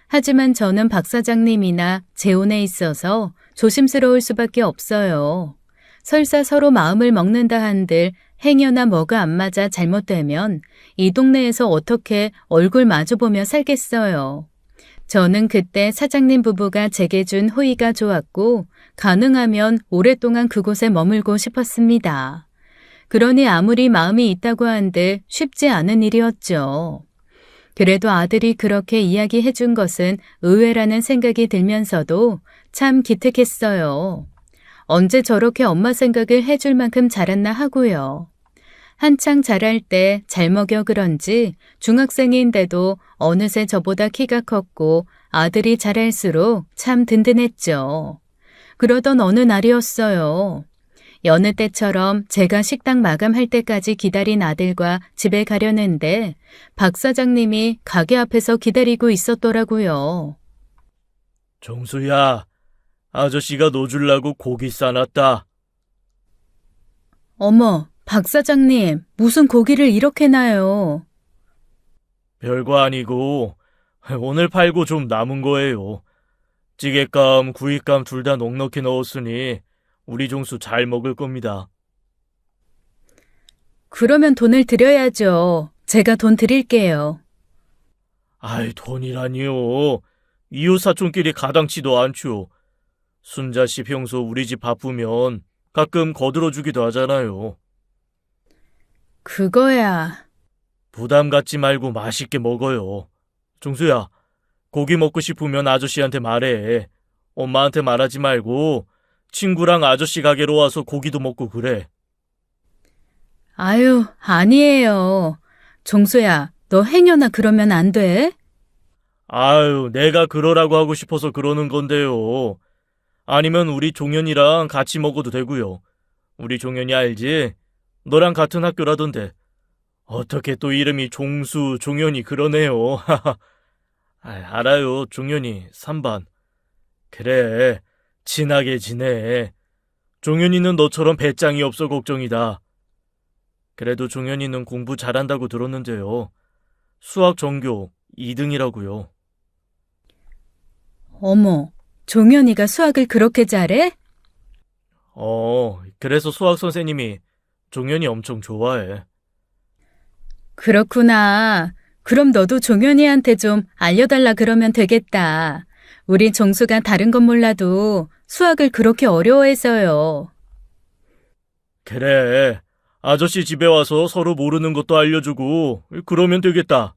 하지만 저는 박 사장님이나 재혼에 있어서 조심스러울 수밖에 없어요. 설사 서로 마음을 먹는다 한들 행여나 뭐가 안 맞아 잘못되면 이 동네에서 어떻게 얼굴 마주보며 살겠어요. 저는 그때 사장님 부부가 제게 준 호의가 좋았고 가능하면 오랫동안 그곳에 머물고 싶었습니다. 그러니 아무리 마음이 있다고 한들 쉽지 않은 일이었죠. 그래도 아들이 그렇게 이야기해 준 것은 의외라는 생각이 들면서도 참 기특했어요. 언제 저렇게 엄마 생각을 해줄 만큼 자랐나 하고요. 한창 자랄 때 잘 먹여 그런지 중학생인데도 어느새 저보다 키가 컸고 아들이 자랄수록 참 든든했죠. 그러던 어느 날이었어요. 여느 때처럼 제가 식당 마감할 때까지 기다린 아들과 집에 가려는데 박 사장님이 가게 앞에서 기다리고 있었더라고요.
정수야, 아저씨가 너 줄라고 고기 싸놨다.
어머, 박 사장님, 무슨 고기를 이렇게 놔요?
별거 아니고 오늘 팔고 좀 남은 거예요. 찌개감, 구이감 둘 다 넉넉히 넣었으니 우리 종수 잘 먹을 겁니다.
그러면 돈을 드려야죠. 제가 돈 드릴게요.
아이, 돈이라니요. 이웃 사촌끼리 가당치도 않죠. 순자씨 평소 우리 집 바쁘면 가끔 거들어주기도 하잖아요.
그거야.
부담 갖지 말고 맛있게 먹어요. 종수야, 고기 먹고 싶으면 아저씨한테 말해. 엄마한테 말하지 말고 친구랑 아저씨 가게로 와서 고기도 먹고 그래.
아유, 아니에요. 종수야, 너 행여나 그러면 안 돼?
아유, 내가 그러라고 하고 싶어서 그러는 건데요. 아니면 우리 종현이랑 같이 먹어도 되고요. 우리 종현이 알지? 너랑 같은 학교라던데. 어떻게 또 이름이 종수, 종현이 그러네요. 알아요, 종현이 3반. 그래, 친하게 지내. 종현이는 너처럼 배짱이 없어 걱정이다. 그래도 종현이는 공부 잘한다고 들었는데요. 수학 전교 2등이라고요.
어머, 종현이가 수학을 그렇게 잘해?
그래서 수학 선생님이 종현이 엄청 좋아해.
그렇구나. 그럼 너도 종현이한테 좀 알려달라 그러면 되겠다. 우리 정수가 다른 건 몰라도 수학을 그렇게 어려워해서요.
그래, 아저씨 집에 와서 서로 모르는 것도 알려주고 그러면 되겠다.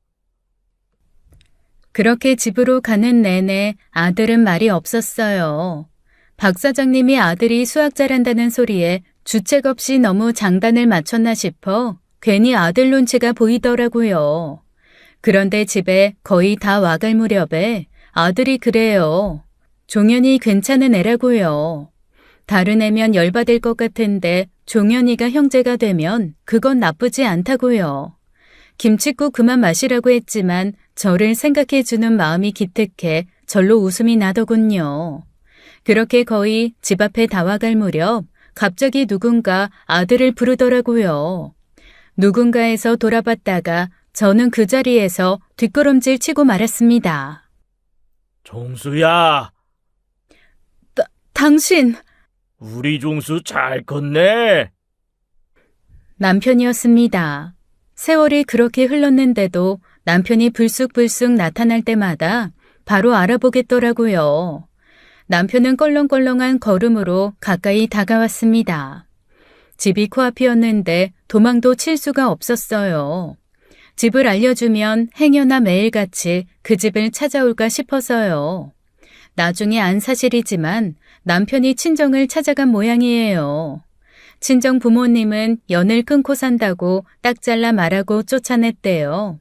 그렇게 집으로 가는 내내 아들은 말이 없었어요. 박 사장님이 아들이 수학 잘한다는 소리에 주책 없이 너무 장단을 맞췄나 싶어 괜히 아들 눈치가 보이더라고요. 그런데 집에 거의 다 와갈 무렵에 아들이 그래요. 종현이 괜찮은 애라고요. 다른 애면 열받을 것 같은데 종현이가 형제가 되면 그건 나쁘지 않다고요. 김칫국 그만 마시라고 했지만 저를 생각해주는 마음이 기특해 절로 웃음이 나더군요. 그렇게 거의 집 앞에 다 와갈 무렵 갑자기 누군가 아들을 부르더라고요. 누군가에서 돌아봤다가 저는 그 자리에서 뒷걸음질 치고 말았습니다.
종수야,
당신!
우리 종수 잘 컸네.
남편이었습니다. 세월이 그렇게 흘렀는데도 남편이 불쑥불쑥 나타날 때마다 바로 알아보겠더라고요. 남편은 껄렁껄렁한 걸음으로 가까이 다가왔습니다. 집이 코앞이었는데 도망도 칠 수가 없었어요. 집을 알려주면 행여나 매일같이 그 집을 찾아올까 싶어서요. 나중에 안 사실이지만 남편이 친정을 찾아간 모양이에요. 친정 부모님은 연을 끊고 산다고 딱 잘라 말하고 쫓아냈대요.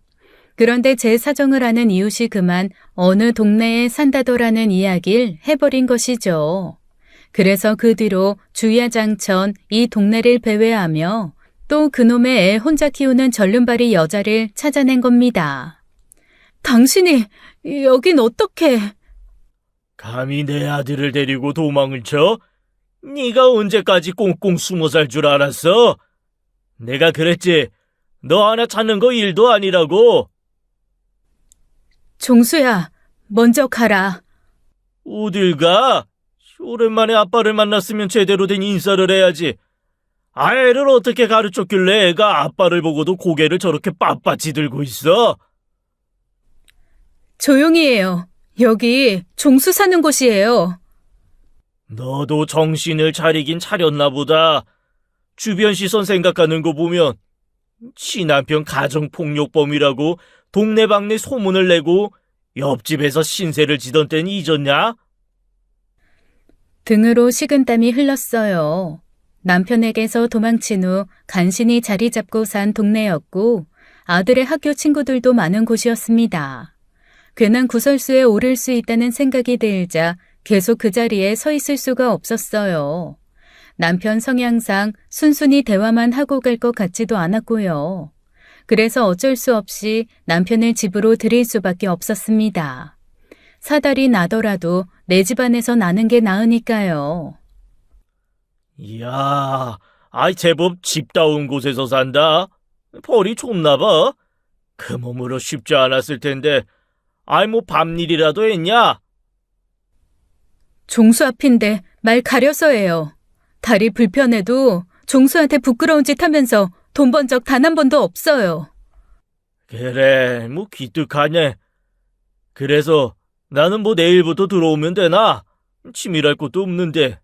그런데 제 사정을 아는 이웃이 그만 어느 동네에 산다더라는 이야기를 해버린 것이죠. 그래서 그 뒤로 주야장천 이 동네를 배회하며 또 그놈의 애 혼자 키우는 절름발이 여자를 찾아낸 겁니다. 당신이 여긴 어떻게?
감히 내 아들을 데리고 도망을 쳐? 네가 언제까지 꽁꽁 숨어 살 줄 알았어? 내가 그랬지. 너 하나 찾는 거 일도 아니라고.
종수야, 먼저 가라.
어딜 가? 오랜만에 아빠를 만났으면 제대로 된 인사를 해야지. 아이를 어떻게 가르쳤길래 애가 아빠를 보고도 고개를 저렇게 빳빳이 들고 있어?
조용히 해요. 여기 종수 사는 곳이에요.
너도 정신을 차리긴 차렸나 보다. 주변 시선 생각하는 거 보면 친남편 가정폭력범이라고 동네방네 소문을 내고 옆집에서 신세를 지던 때는 잊었냐?
등으로 식은땀이 흘렀어요. 남편에게서 도망친 후 간신히 자리 잡고 산 동네였고 아들의 학교 친구들도 많은 곳이었습니다. 괜한 구설수에 오를 수 있다는 생각이 들자 계속 그 자리에 서 있을 수가 없었어요. 남편 성향상 순순히 대화만 하고 갈 것 같지도 않았고요. 그래서 어쩔 수 없이 남편을 집으로 들일 수밖에 없었습니다. 사달이 나더라도 내 집안에서 나는 게 나으니까요.
이야, 제법 집다운 곳에서 산다. 벌이 좋나 봐. 그 몸으로 쉽지 않았을 텐데, 뭐 밤일이라도 했냐?
종수 앞인데 말 가려서 다리 불편해도 종수한테 부끄러운 짓 하면서 돈 번 적 단 한 번도 없어요.
그래, 기특하네. 그래서 나는 내일부터 들어오면 되나? 치밀할 것도 없는데.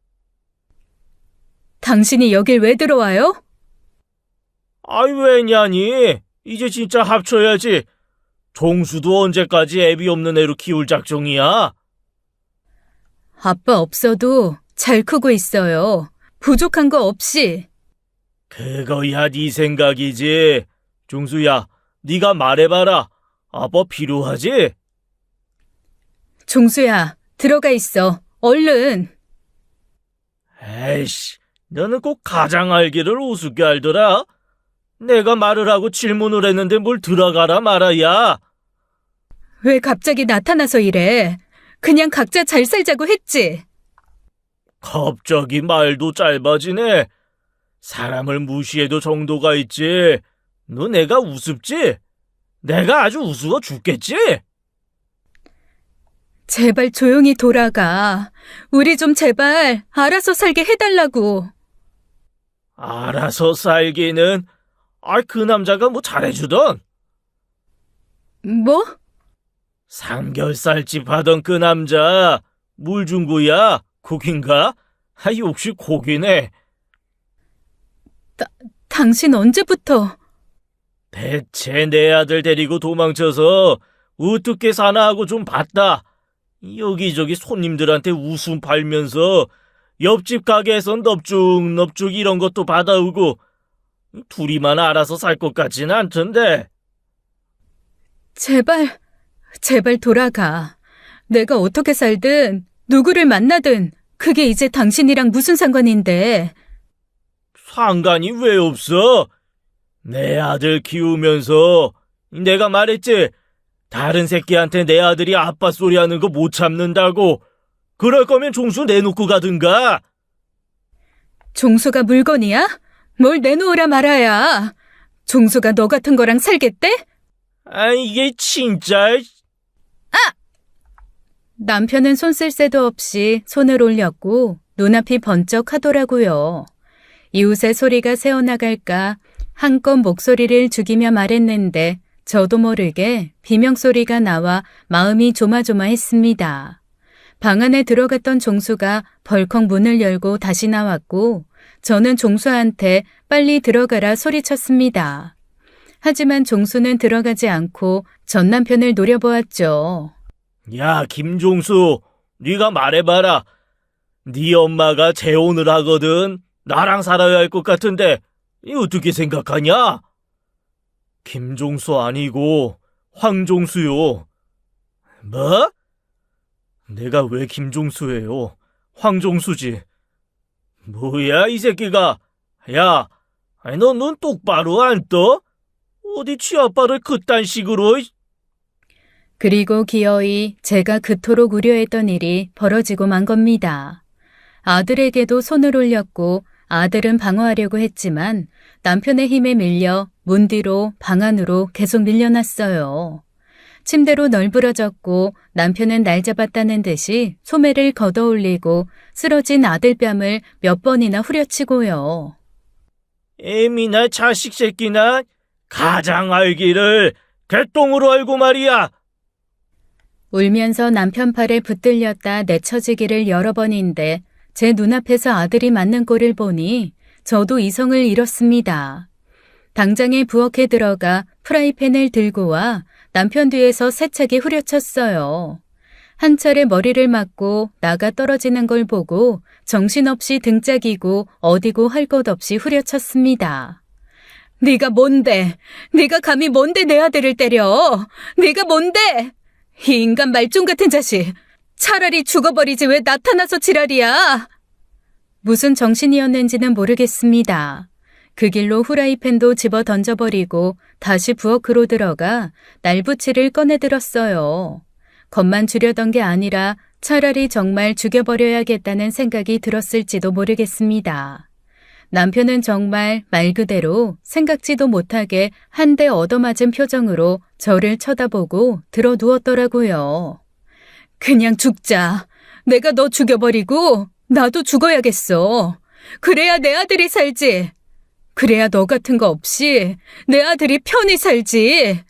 당신이 여길 왜 들어와요?
왜냐니? 이제 진짜 합쳐야지. 종수도 언제까지 애비 없는 애로 키울 작정이야?
아빠 없어도 잘 크고 있어요. 부족한 거 없이.
그거야 네 생각이지. 종수야, 네가 말해봐라. 아빠 필요하지?
종수야, 들어가 있어. 얼른.
에이씨, 너는 꼭 가장 알기를 우습게 알더라. 내가 말을 하고 질문을 했는데 뭘 들어가라 말아야.
왜 갑자기 나타나서 이래? 그냥 각자 잘 살자고 했지.
갑자기 말도 짧아지네. 사람을 무시해도 정도가 있지. 너 내가 우습지? 내가 아주 우스워 죽겠지?
제발 조용히 돌아가. 우리 좀 제발 알아서 살게 해달라고.
알아서 살기는 그 남자가 잘해주던.
뭐?
삼겹살집 하던 그 남자 물중구야? 고긴가? 역시 고기네.
당신 언제부터?
대체 내 아들 데리고 도망쳐서 어떻게 사나 하고 좀 봤다. 여기저기 손님들한테 웃음 팔면서 옆집 가게에선 넙죽넙죽 이런 것도 받아오고 둘이만 알아서 살 것 같지는 않던데.
제발 돌아가. 내가 어떻게 살든 누구를 만나든 그게 이제 당신이랑 무슨 상관인데.
상관이 왜 없어? 내 아들 키우면서 내가 말했지. 다른 새끼한테 내 아들이 아빠 소리 하는 거 못 참는다고. 그럴 거면 종수 내놓고 가든가.
종수가 물건이야? 뭘 내놓으라 말아야. 종수가 너 같은 거랑 살겠대?
이게 진짜.
남편은 손 쓸 새도 없이 손을 올렸고 눈앞이 번쩍하더라고요. 이웃의 소리가 새어나갈까 한껏 목소리를 죽이며 말했는데 저도 모르게 비명소리가 나와 마음이 조마조마했습니다. 방 안에 들어갔던 종수가 벌컥 문을 열고 다시 나왔고 저는 종수한테 빨리 들어가라 소리쳤습니다. 하지만 종수는 들어가지 않고 전 남편을 노려보았죠.
야, 김종수, 네가 말해봐라. 네 엄마가 재혼을 하거든. 나랑 살아야 할 것 같은데 어떻게 생각하냐? 김종수 아니고 황종수요. 뭐? 내가 왜 김종수예요? 황종수지. 뭐야 이 새끼가. 야, 너 눈 똑바로 안 떠? 어디 치아빠를 그딴 식으로.
그리고 기어이 제가 그토록 우려했던 일이 벌어지고 만 겁니다. 아들에게도 손을 올렸고 아들은 방어하려고 했지만 남편의 힘에 밀려 문 뒤로 방 안으로 계속 밀려났어요. 침대로 널브러졌고 남편은 날 잡았다는 듯이 소매를 걷어올리고 쓰러진 아들 뺨을 몇 번이나 후려치고요.
애미나 자식 새끼나 가장 알기를 개똥으로 알고 말이야.
울면서 남편 팔에 붙들렸다 내쳐지기를 여러 번인데 제 눈앞에서 아들이 맞는 꼴을 보니 저도 이성을 잃었습니다. 당장에 부엌에 들어가 프라이팬을 들고 와 남편 뒤에서 세차게 후려쳤어요. 한 차례 머리를 맞고 나가 떨어지는 걸 보고 정신없이 등짝이고 어디고 할 것 없이 후려쳤습니다. 네가 뭔데? 네가 감히 뭔데 내 아들을 때려? 네가 뭔데? 이 인간 말종 같은 자식! 차라리 죽어버리지 왜 나타나서 지랄이야? 무슨 정신이었는지는 모르겠습니다. 그 길로 후라이팬도 집어 던져버리고 다시 부엌으로 들어가 날부치를 꺼내들었어요. 겁만 주려던 게 아니라 차라리 정말 죽여버려야겠다는 생각이 들었을지도 모르겠습니다. 남편은 정말 말 그대로 생각지도 못하게 한 대 얻어맞은 표정으로 저를 쳐다보고 들어 누웠더라고요. 그냥 죽자. 내가 너 죽여버리고 나도 죽어야겠어. 그래야 내 아들이 살지. 그래야 너 같은 거 없이 내 아들이 편히 살지.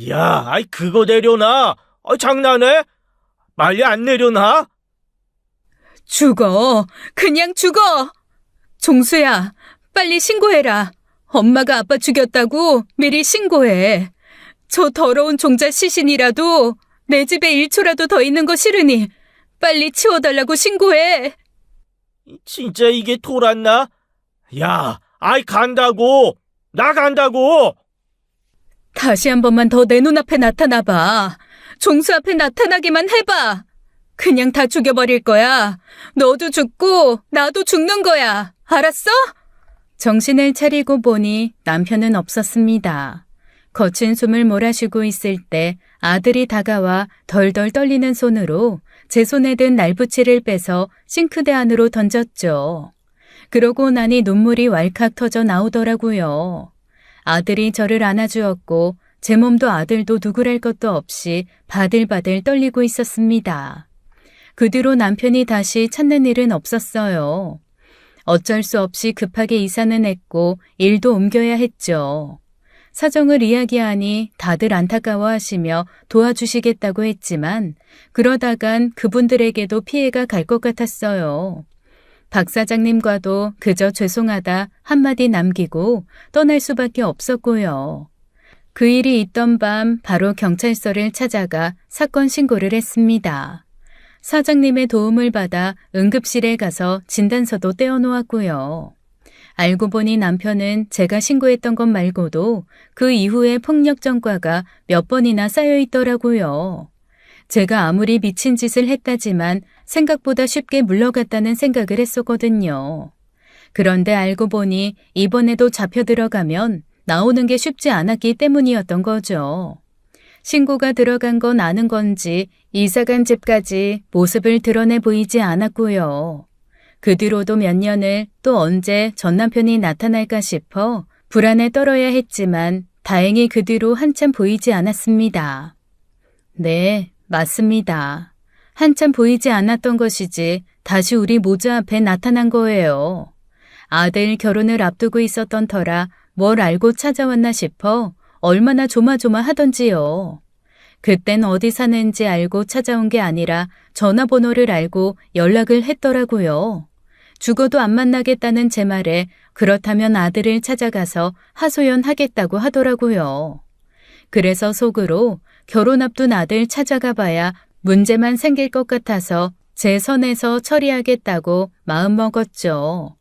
야, 아이 그거 내려놔. 장난해? 빨리 안 내려놔?
죽어. 그냥 죽어. 종수야, 빨리 신고해라. 엄마가 아빠 죽였다고 미리 신고해. 저 더러운 종자 시신이라도 내 집에 1초라도 더 있는 거 싫으니 빨리 치워달라고 신고해.
진짜 이게 돌았나? 야, 아이 간다고. 나 간다고.
다시 한 번만 더 내 눈앞에 나타나봐. 종수 앞에 나타나기만 해봐. 그냥 다 죽여버릴 거야. 너도 죽고 나도 죽는 거야. 알았어? 정신을 차리고 보니 남편은 없었습니다. 거친 숨을 몰아쉬고 있을 때 아들이 다가와 덜덜 떨리는 손으로 제 손에 든 날부치를 빼서 싱크대 안으로 던졌죠. 그러고 나니 눈물이 왈칵 터져 나오더라고요. 아들이 저를 안아주었고 제 몸도 아들도 누구랄 것도 없이 바들바들 떨리고 있었습니다. 그 뒤로 남편이 다시 찾는 일은 없었어요. 어쩔 수 없이 급하게 이사는 했고 일도 옮겨야 했죠. 사정을 이야기하니 다들 안타까워하시며 도와주시겠다고 했지만 그러다간 그분들에게도 피해가 갈 것 같았어요. 박 사장님과도 그저 죄송하다 한마디 남기고 떠날 수밖에 없었고요. 그 일이 있던 밤 바로 경찰서를 찾아가 사건 신고를 했습니다. 사장님의 도움을 받아 응급실에 가서 진단서도 떼어놓았고요. 알고 보니 남편은 제가 신고했던 것 말고도 그 이후에 폭력 전과가 몇 번이나 쌓여 있더라고요. 제가 아무리 미친 짓을 했다지만 생각보다 쉽게 물러갔다는 생각을 했었거든요. 그런데 알고 보니 이번에도 잡혀 들어가면 나오는 게 쉽지 않았기 때문이었던 거죠. 신고가 들어간 건 아는 건지 이사간 집까지 모습을 드러내 보이지 않았고요. 그 뒤로도 몇 년을 또 언제 전 남편이 나타날까 싶어 불안에 떨어야 했지만 다행히 그 뒤로 한참 보이지 않았습니다. 네, 맞습니다. 한참 보이지 않았던 것이지 다시 우리 모두 앞에 나타난 거예요. 아들 결혼을 앞두고 있었던 터라 뭘 알고 찾아왔나 싶어 얼마나 조마조마하던지요. 그땐 어디 사는지 알고 찾아온 게 아니라 전화번호를 알고 연락을 했더라고요. 죽어도 안 만나겠다는 제 말에 그렇다면 아들을 찾아가서 하소연하겠다고 하더라고요. 그래서 속으로 결혼 앞둔 아들 찾아가 봐야 문제만 생길 것 같아서 제 선에서 처리하겠다고 마음먹었죠.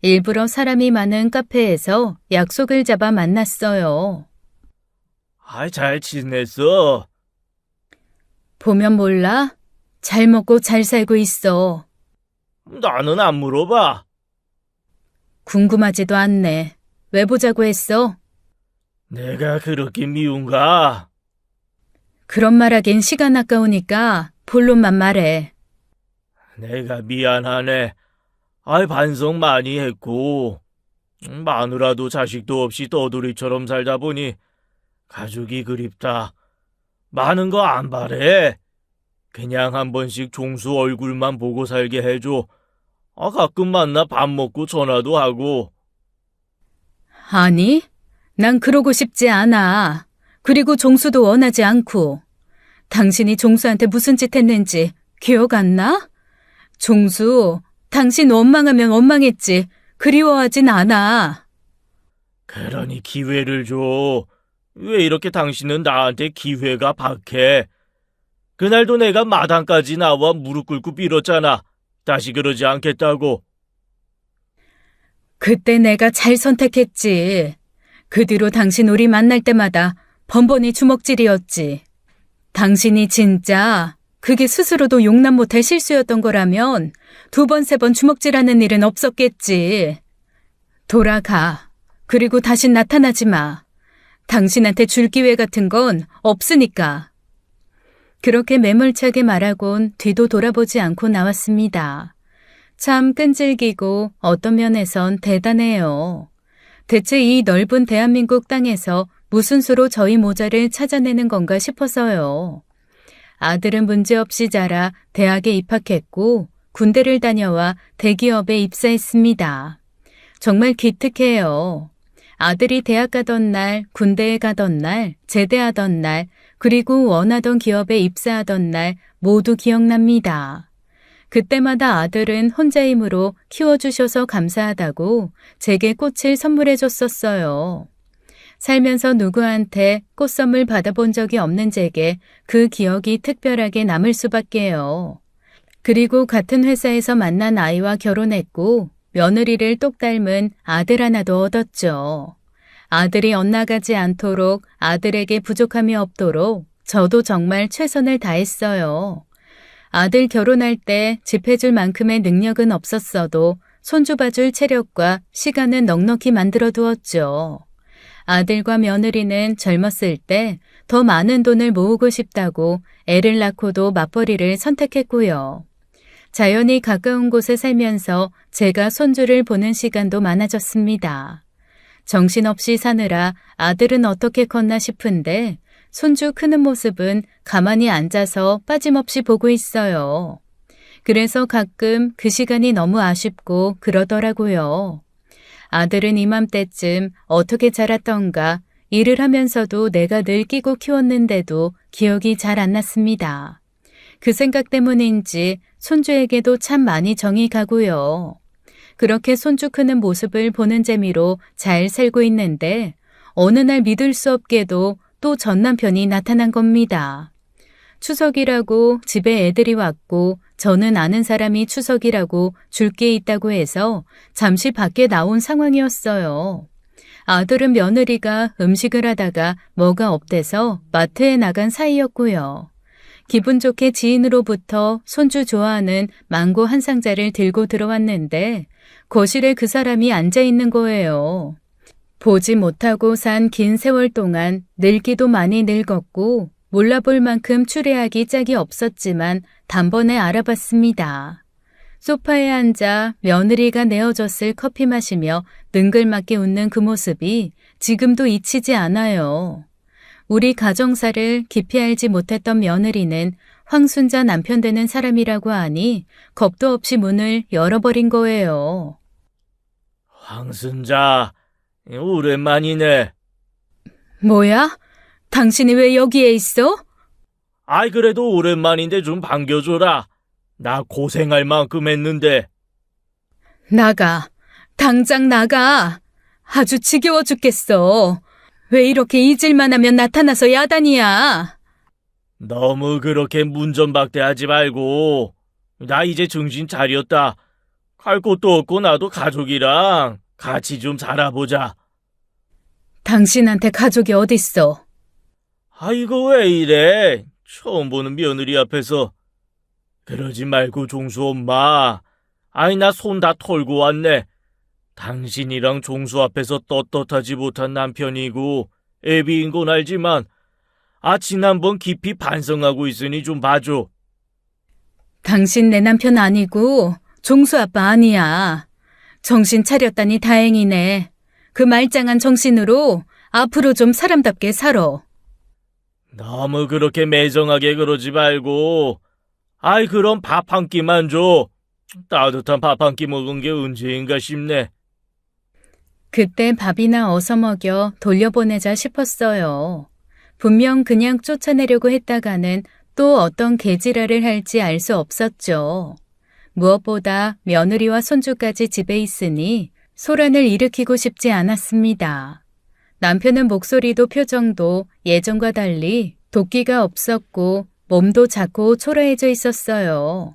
일부러 사람이 많은 카페에서 약속을 잡아 만났어요.
잘 지냈어?
보면 몰라? 잘 먹고 잘 살고 있어.
나는 안 물어봐.
궁금하지도 않네. 왜 보자고 했어?
내가 그렇게 미운가?
그런 말 하긴 시간 아까우니까 본론만 말해.
내가 미안하네. 반성 많이 했고 마누라도 자식도 없이 떠돌이처럼 살다 보니 가족이 그립다. 많은 거 안 바래. 그냥 한 번씩 종수 얼굴만 보고 살게 해줘. 가끔 만나 밥 먹고 전화도 하고.
아니, 난 그러고 싶지 않아. 그리고 종수도 원하지 않고. 당신이 종수한테 무슨 짓 했는지 기억 안 나? 종수, 당신 원망하면 원망했지. 그리워하진 않아.
그러니 기회를 줘. 왜 이렇게 당신은 나한테 기회가 박해? 그날도 내가 마당까지 나와 무릎 꿇고 빌었잖아. 다시 그러지 않겠다고.
그때 내가 잘 선택했지. 그 뒤로 당신 우리 만날 때마다 번번이 주먹질이었지. 당신이 진짜 그게 스스로도 용납 못할 실수였던 거라면 2번, 3번 주먹질하는 일은 없었겠지. 돌아가. 그리고 다신 나타나지 마. 당신한테 줄 기회 같은 건 없으니까. 그렇게 매몰차게 말하곤 뒤도 돌아보지 않고 나왔습니다. 참 끈질기고 어떤 면에선 대단해요. 대체 이 넓은 대한민국 땅에서 무슨 수로 저희 모자를 찾아내는 건가 싶어서요. 아들은 문제없이 자라 대학에 입학했고 군대를 다녀와 대기업에 입사했습니다. 정말 기특해요. 아들이 대학 가던 날, 군대에 가던 날, 제대하던 날, 그리고 원하던 기업에 입사하던 날 모두 기억납니다. 그때마다 아들은 혼자 힘으로 키워주셔서 감사하다고 제게 꽃을 선물해 줬었어요. 살면서 누구한테 꽃 선물 받아본 적이 없는 제게 그 기억이 특별하게 남을 수밖에요. 그리고 같은 회사에서 만난 아이와 결혼했고 며느리를 똑 닮은 아들 하나도 얻었죠. 아들이 엇나가지 않도록 아들에게 부족함이 없도록 저도 정말 최선을 다했어요. 아들 결혼할 때 집해줄 만큼의 능력은 없었어도 손주 봐줄 체력과 시간은 넉넉히 만들어 두었죠. 아들과 며느리는 젊었을 때 더 많은 돈을 모으고 싶다고 애를 낳고도 맞벌이를 선택했고요. 자연히 가까운 곳에 살면서 제가 손주를 보는 시간도 많아졌습니다. 정신없이 사느라 아들은 어떻게 컸나 싶은데 손주 크는 모습은 가만히 앉아서 빠짐없이 보고 있어요. 그래서 가끔 그 시간이 너무 아쉽고 그러더라고요. 아들은 이맘때쯤 어떻게 자랐던가 일을 하면서도 내가 늘 끼고 키웠는데도 기억이 잘 안 났습니다. 그 생각 때문인지 손주에게도 참 많이 정이 가고요. 그렇게 손주 크는 모습을 보는 재미로 잘 살고 있는데 어느 날 믿을 수 없게도 또 전 남편이 나타난 겁니다. 추석이라고 집에 애들이 왔고 저는 아는 사람이 추석이라고 줄 게 있다고 해서 잠시 밖에 나온 상황이었어요. 아들은 며느리가 음식을 하다가 뭐가 없대서 마트에 나간 사이였고요. 기분 좋게 지인으로부터 손주 좋아하는 망고 한 상자를 들고 들어왔는데 거실에 그 사람이 앉아 있는 거예요. 보지 못하고 산 긴 세월 동안 늙기도 많이 늙었고 몰라볼 만큼 추레하기 짝이 없었지만 단번에 알아봤습니다. 소파에 앉아 며느리가 내어줬을 커피 마시며 능글맞게 웃는 그 모습이 지금도 잊히지 않아요. 우리 가정사를 깊이 알지 못했던 며느리는 황순자 남편 되는 사람이라고 하니 겁도 없이 문을 열어버린 거예요.
황순자, 오랜만이네.
뭐야? 당신이 왜 여기에 있어?
아이, 그래도 오랜만인데 좀 반겨줘라. 나 고생할 만큼 했는데.
나가. 당장 나가. 아주 지겨워 죽겠어. 왜 이렇게 잊을만 하면 나타나서 야단이야.
너무 그렇게 문전박대하지 말고. 나 이제 정신 차렸다. 갈 곳도 없고 나도 가족이랑 같이 좀 살아보자.
당신한테 가족이 어딨어?
아이고, 왜 이래? 처음 보는 며느리 앞에서. 그러지 말고 종수 엄마. 아이, 나 손 다 털고 왔네. 당신이랑 종수 앞에서 떳떳하지 못한 남편이고 애비인 건 알지만 지난번 깊이 반성하고 있으니 좀 봐줘.
당신 내 남편 아니고 종수 아빠 아니야. 정신 차렸다니 다행이네. 그 말짱한 정신으로 앞으로 좀 사람답게 살아.
너무 그렇게 매정하게 그러지 말고. 아이, 그럼 밥 한 끼만 줘. 따뜻한 밥 한 끼 먹은 게 언제인가 싶네.
그때 밥이나 어서 먹여 돌려보내자 싶었어요. 분명 그냥 쫓아내려고 했다가는 또 어떤 개지랄을 할지 알 수 없었죠. 무엇보다 며느리와 손주까지 집에 있으니 소란을 일으키고 싶지 않았습니다. 남편은 목소리도 표정도 예전과 달리 도끼가 없었고 몸도 작고 초라해져 있었어요.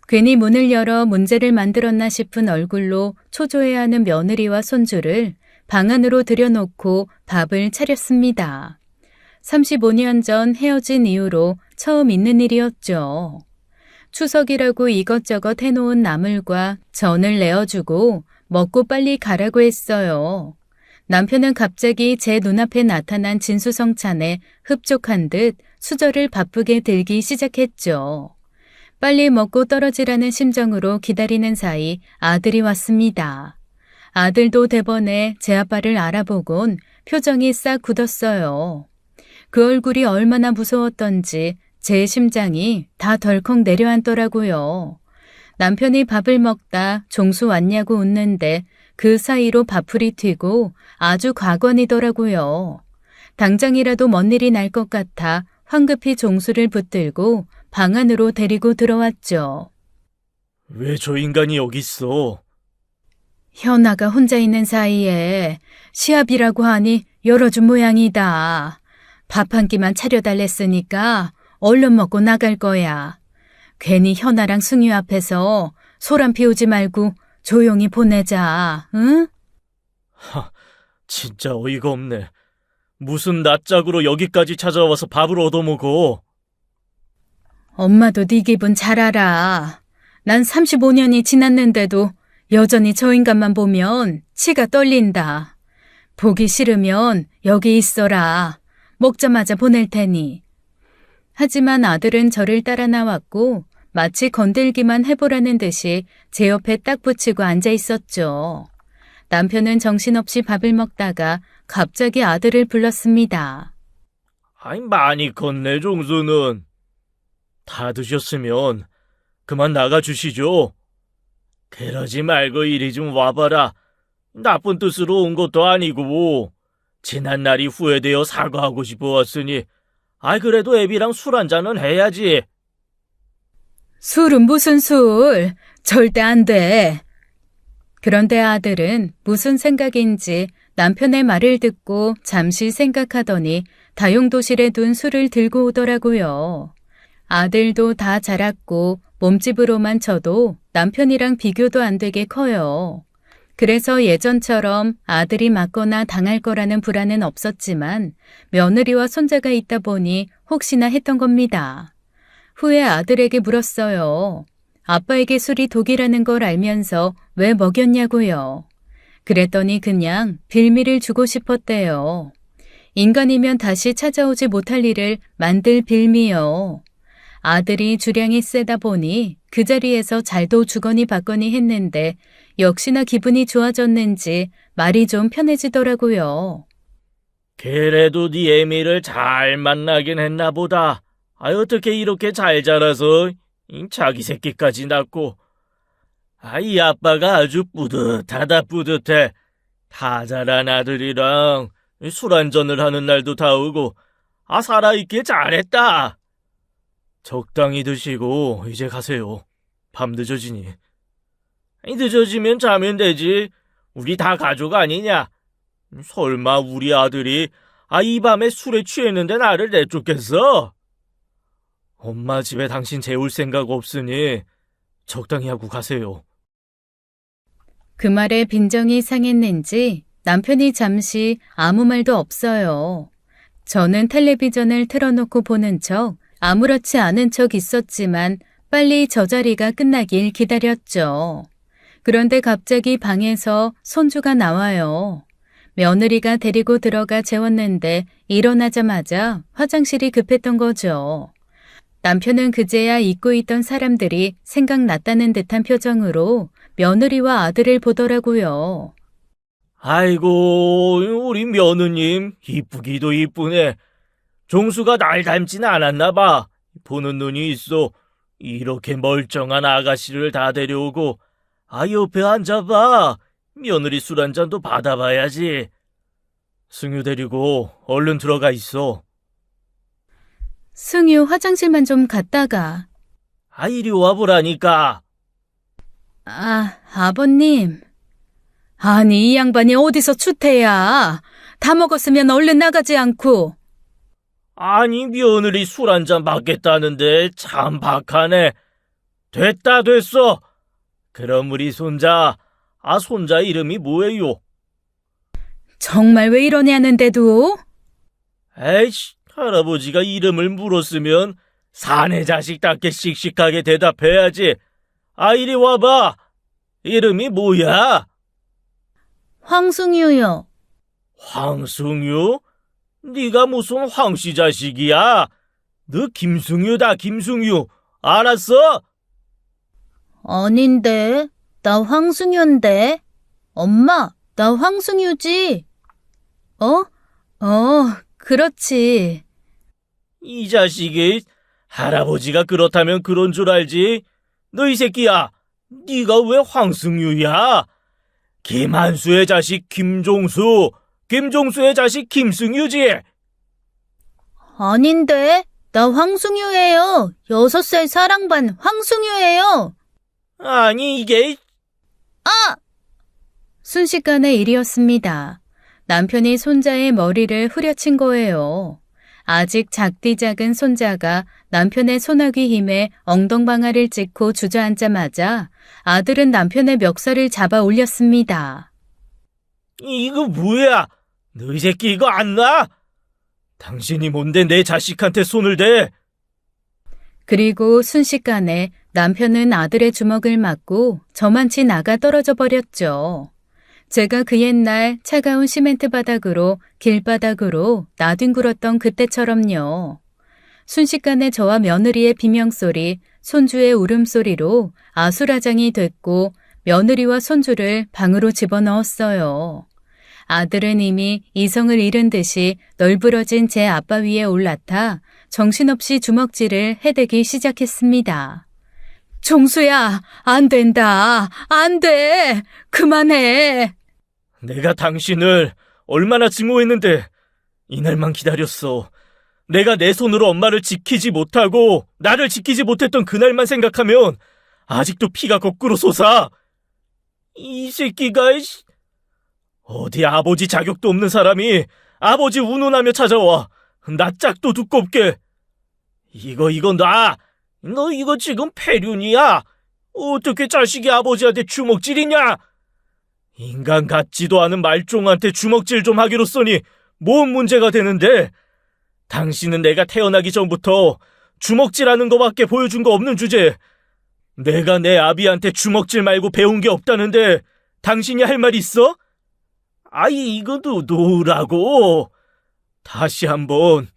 괜히 문을 열어 문제를 만들었나 싶은 얼굴로 초조해하는 며느리와 손주를 방 안으로 들여놓고 밥을 차렸습니다. 35년 전 헤어진 이후로 처음 있는 일이었죠. 추석이라고 이것저것 해놓은 나물과 전을 내어주고 먹고 빨리 가라고 했어요. 남편은 갑자기 제 눈앞에 나타난 진수성찬에 흡족한 듯 수저를 바쁘게 들기 시작했죠. 빨리 먹고 떨어지라는 심정으로 기다리는 사이 아들이 왔습니다. 아들도 대번에 제 아빠를 알아보곤 표정이 싹 굳었어요. 그 얼굴이 얼마나 무서웠던지 제 심장이 다 덜컥 내려앉더라고요. 남편이 밥을 먹다 종수 왔냐고 웃는데 그 사이로 밥풀이 튀고 아주 과관이더라고요. 당장이라도 뭔 일이 날 것 같아 황급히 종수를 붙들고 방 안으로 데리고 들어왔죠.
왜 저 인간이 여기 있어?
현아가 혼자 있는 사이에 시합이라고 하니 열어준 모양이다. 밥 한 끼만 차려달랬으니까 얼른 먹고 나갈 거야. 괜히 현아랑 승유 앞에서 소란 피우지 말고 조용히 보내자, 응?
진짜 어이가 없네. 무슨 낯짝으로 여기까지 찾아와서 밥을 얻어먹어.
엄마도 네 기분 잘 알아. 난 35년이 지났는데도 여전히 저 인간만 보면 치가 떨린다. 보기 싫으면 여기 있어라. 먹자마자 보낼 테니. 하지만 아들은 저를 따라 나왔고 마치 건들기만 해보라는 듯이 제 옆에 딱 붙이고 앉아 있었죠. 남편은 정신없이 밥을 먹다가 갑자기 아들을 불렀습니다.
아이, 많이 컸네, 종수는. 다 드셨으면 그만 나가주시죠. 그러지 말고 이리 좀 와봐라. 나쁜 뜻으로 온 것도 아니고 지난 날이 후회되어 사과하고 싶어 왔으니 그래도 애비랑 술 한잔은 해야지.
술은 무슨 술? 절대 안 돼. 그런데 아들은 무슨 생각인지 남편의 말을 듣고 잠시 생각하더니 다용도실에 둔 술을 들고 오더라고요. 아들도 다 자랐고 몸집으로만 쳐도 남편이랑 비교도 안 되게 커요. 그래서 예전처럼 아들이 맞거나 당할 거라는 불안은 없었지만 며느리와 손자가 있다 보니 혹시나 했던 겁니다. 후에 아들에게 물었어요. 아빠에게 술이 독이라는 걸 알면서 왜 먹였냐고요. 그랬더니 그냥 빌미를 주고 싶었대요. 인간이면 다시 찾아오지 못할 일을 만들 빌미요. 아들이 주량이 세다 보니 그 자리에서 잘도 주거니 받거니 했는데 역시나 기분이 좋아졌는지 말이 좀 편해지더라고요.
그래도 네 애미를 잘 만나긴 했나 보다. 어떻게 이렇게 잘 자라서 자기 새끼까지 낳고. 이 아빠가 아주 뿌듯하다 뿌듯해. 다 자란 아들이랑 술 한잔을 하는 날도 다 오고 살아있길 잘했다. 적당히 드시고 이제 가세요. 밤 늦어지니. 늦어지면 자면 되지. 우리 다 가족 아니냐. 설마 우리 아들이 이 밤에 술에 취했는데 나를 내쫓겠어? 엄마 집에 당신 재울 생각 없으니 적당히 하고 가세요.
그 말에 빈정이 상했는지 남편이 잠시 아무 말도 없어요. 저는 텔레비전을 틀어놓고 보는 척 아무렇지 않은 척 있었지만 빨리 저 자리가 끝나길 기다렸죠. 그런데 갑자기 방에서 손주가 나와요. 며느리가 데리고 들어가 재웠는데 일어나자마자 화장실이 급했던 거죠. 남편은 그제야 잊고 있던 사람들이 생각났다는 듯한 표정으로 며느리와 아들을 보더라고요.
아이고, 우리 며느님 이쁘기도 이쁘네. 종수가 날 닮지는 않았나 봐. 보는 눈이 있어. 이렇게 멀쩡한 아가씨를 다 데려오고 옆에 앉아봐. 며느리 술 한 잔도 받아봐야지. 승유 데리고 얼른 들어가 있어.
승유 화장실만 좀 갔다가.
이리 와보라니까.
아버님. 아니, 이 양반이 어디서 추태야. 다 먹었으면 얼른 나가지 않고.
아니, 며느리 술 한 잔 받겠다는데 참 박하네. 됐어. 그럼 우리 손자 이름이 뭐예요?
정말 왜 이러냐는데도?
에이씨, 할아버지가 이름을 물었으면 사내 자식답게 씩씩하게 대답해야지. 이리 와봐. 이름이 뭐야?
황승유요.
황승유? 네가 무슨 황씨 자식이야? 너 김승유다, 김승유. 알았어?
아닌데, 나 황승유인데. 엄마, 나 황승유지. 그렇지.
이 자식이 할아버지가 그렇다면 그런 줄 알지? 너 이 새끼야, 네가 왜 황승유야? 김한수의 자식 김종수, 김종수의 자식 김승유지?
아닌데, 나 황승유예요. 6살 사랑반 황승유예요.
아니 이게
순식간의 일이었습니다. 남편이 손자의 머리를 후려친 거예요. 아직 작디 작은 손자가 남편의 소나귀 힘에 엉덩방아를 찍고 주저앉자마자 아들은 남편의 멱살을 잡아 올렸습니다.
이거 뭐야? 너 이 새끼 이거 안 나? 당신이 뭔데 내 자식한테 손을 대?
그리고 순식간에 남편은 아들의 주먹을 맞고 저만치 나가 떨어져 버렸죠. 제가 그 옛날 차가운 시멘트 바닥으로 길바닥으로 나뒹굴었던 그때처럼요. 순식간에 저와 며느리의 비명소리, 손주의 울음소리로 아수라장이 됐고 며느리와 손주를 방으로 집어넣었어요. 아들은 이미 이성을 잃은 듯이 널브러진 제 아빠 위에 올라타 정신없이 주먹질을 해대기 시작했습니다. 종수야, 안 된다. 안 돼. 그만해.
내가 당신을 얼마나 증오했는데 이날만 기다렸어. 내가 내 손으로 엄마를 지키지 못하고 나를 지키지 못했던 그날만 생각하면 아직도 피가 거꾸로 솟아. 이 새끼가 어디 아버지 자격도 없는 사람이 아버지 운운하며 찾아와. 나 짝도 두껍게. 이거 놔. 너 이거 지금 폐륜이야. 어떻게 자식이 아버지한테 주먹질이냐? 인간 같지도 않은 말종한테 주먹질 좀 하기로써니 뭔 문제가 되는데? 당신은 내가 태어나기 전부터 주먹질하는 거밖에 보여준 거 없는 주제에 내가 내 아비한테 주먹질 말고 배운 게 없다는데 당신이 할 말 있어? 이거도 놓으라고. 다시 한번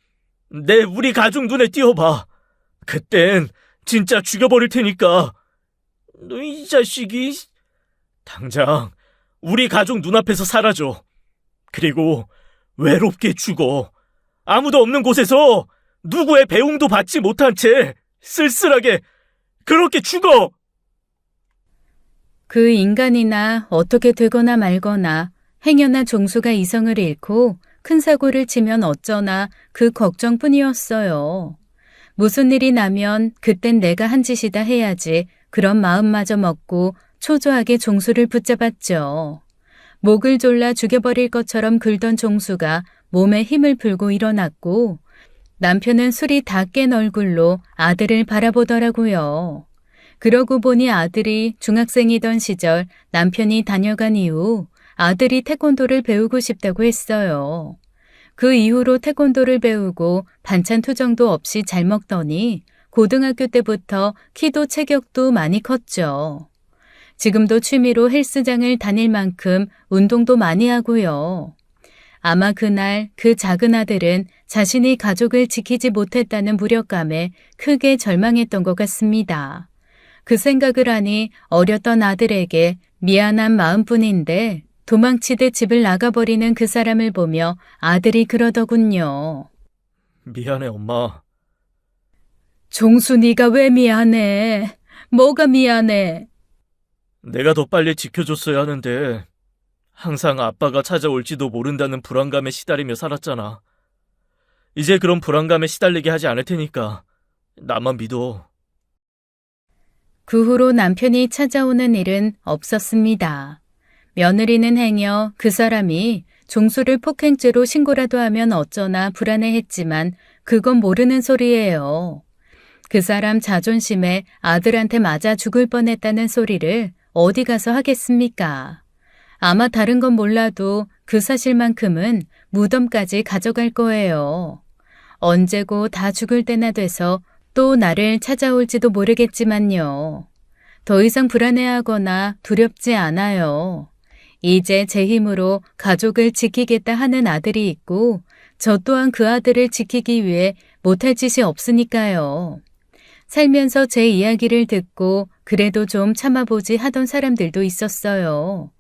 우리 가족 눈에 띄워봐. 그땐 진짜 죽여버릴 테니까. 너 이 자식이 당장 우리 가족 눈앞에서 사라져. 그리고 외롭게 죽어. 아무도 없는 곳에서 누구의 배웅도 받지 못한 채 쓸쓸하게 그렇게 죽어.
그 인간이나 어떻게 되거나 말거나 행여나 종수가 이성을 잃고 큰 사고를 치면 어쩌나 그 걱정뿐이었어요. 무슨 일이 나면 그땐 내가 한 짓이다 해야지 그런 마음마저 먹고 초조하게 종수를 붙잡았죠. 목을 졸라 죽여버릴 것처럼 굴던 종수가 몸에 힘을 풀고 일어났고 남편은 술이 다 깬 얼굴로 아들을 바라보더라고요. 그러고 보니 아들이 중학생이던 시절 남편이 다녀간 이후 아들이 태권도를 배우고 싶다고 했어요. 그 이후로 태권도를 배우고 반찬 투정도 없이 잘 먹더니 고등학교 때부터 키도 체격도 많이 컸죠. 지금도 취미로 헬스장을 다닐 만큼 운동도 많이 하고요. 아마 그날 그 작은 아들은 자신이 가족을 지키지 못했다는 무력감에 크게 절망했던 것 같습니다. 그 생각을 하니 어렸던 아들에게 미안한 마음뿐인데 도망치듯 집을 나가버리는 그 사람을 보며 아들이 그러더군요.
미안해, 엄마.
종수 네가 왜 미안해? 뭐가 미안해?
내가 더 빨리 지켜줬어야 하는데 항상 아빠가 찾아올지도 모른다는 불안감에 시달리며 살았잖아. 이제 그런 불안감에 시달리게 하지 않을 테니까 나만 믿어.
그 후로 남편이 찾아오는 일은 없었습니다. 며느리는 행여 그 사람이 종수를 폭행죄로 신고라도 하면 어쩌나 불안해했지만 그건 모르는 소리예요. 그 사람 자존심에 아들한테 맞아 죽을 뻔했다는 소리를 어디 가서 하겠습니까? 아마 다른 건 몰라도 그 사실만큼은 무덤까지 가져갈 거예요. 언제고 다 죽을 때나 돼서 또 나를 찾아올지도 모르겠지만요. 더 이상 불안해하거나 두렵지 않아요. 이제 제 힘으로 가족을 지키겠다 하는 아들이 있고 저 또한 그 아들을 지키기 위해 못할 짓이 없으니까요. 살면서 제 이야기를 듣고 그래도 좀 참아보지 하던 사람들도 있었어요.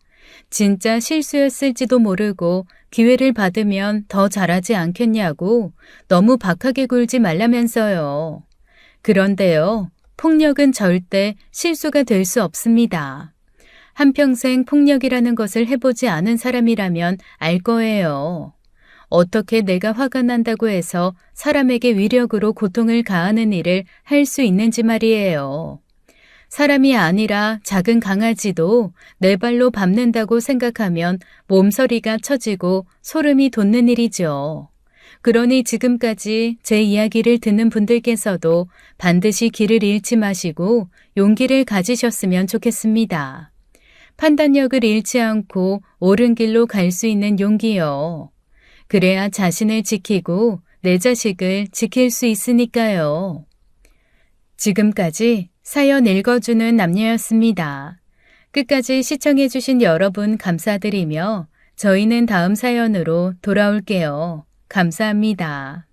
진짜 실수였을지도 모르고 기회를 받으면 더 잘하지 않겠냐고 너무 박하게 굴지 말라면서요. 그런데요, 폭력은 절대 실수가 될 수 없습니다. 한평생 폭력이라는 것을 해보지 않은 사람이라면 알 거예요. 어떻게 내가 화가 난다고 해서 사람에게 위력으로 고통을 가하는 일을 할 수 있는지 말이에요. 사람이 아니라 작은 강아지도 내 발로 밟는다고 생각하면 몸서리가 쳐지고 소름이 돋는 일이죠. 그러니 지금까지 제 이야기를 듣는 분들께서도 반드시 길을 잃지 마시고 용기를 가지셨으면 좋겠습니다. 판단력을 잃지 않고 옳은 길로 갈 수 있는 용기요. 그래야 자신을 지키고 내 자식을 지킬 수 있으니까요. 지금까지 사연 읽어주는 남녀였습니다. 끝까지 시청해주신 여러분 감사드리며 저희는 다음 사연으로 돌아올게요. 감사합니다.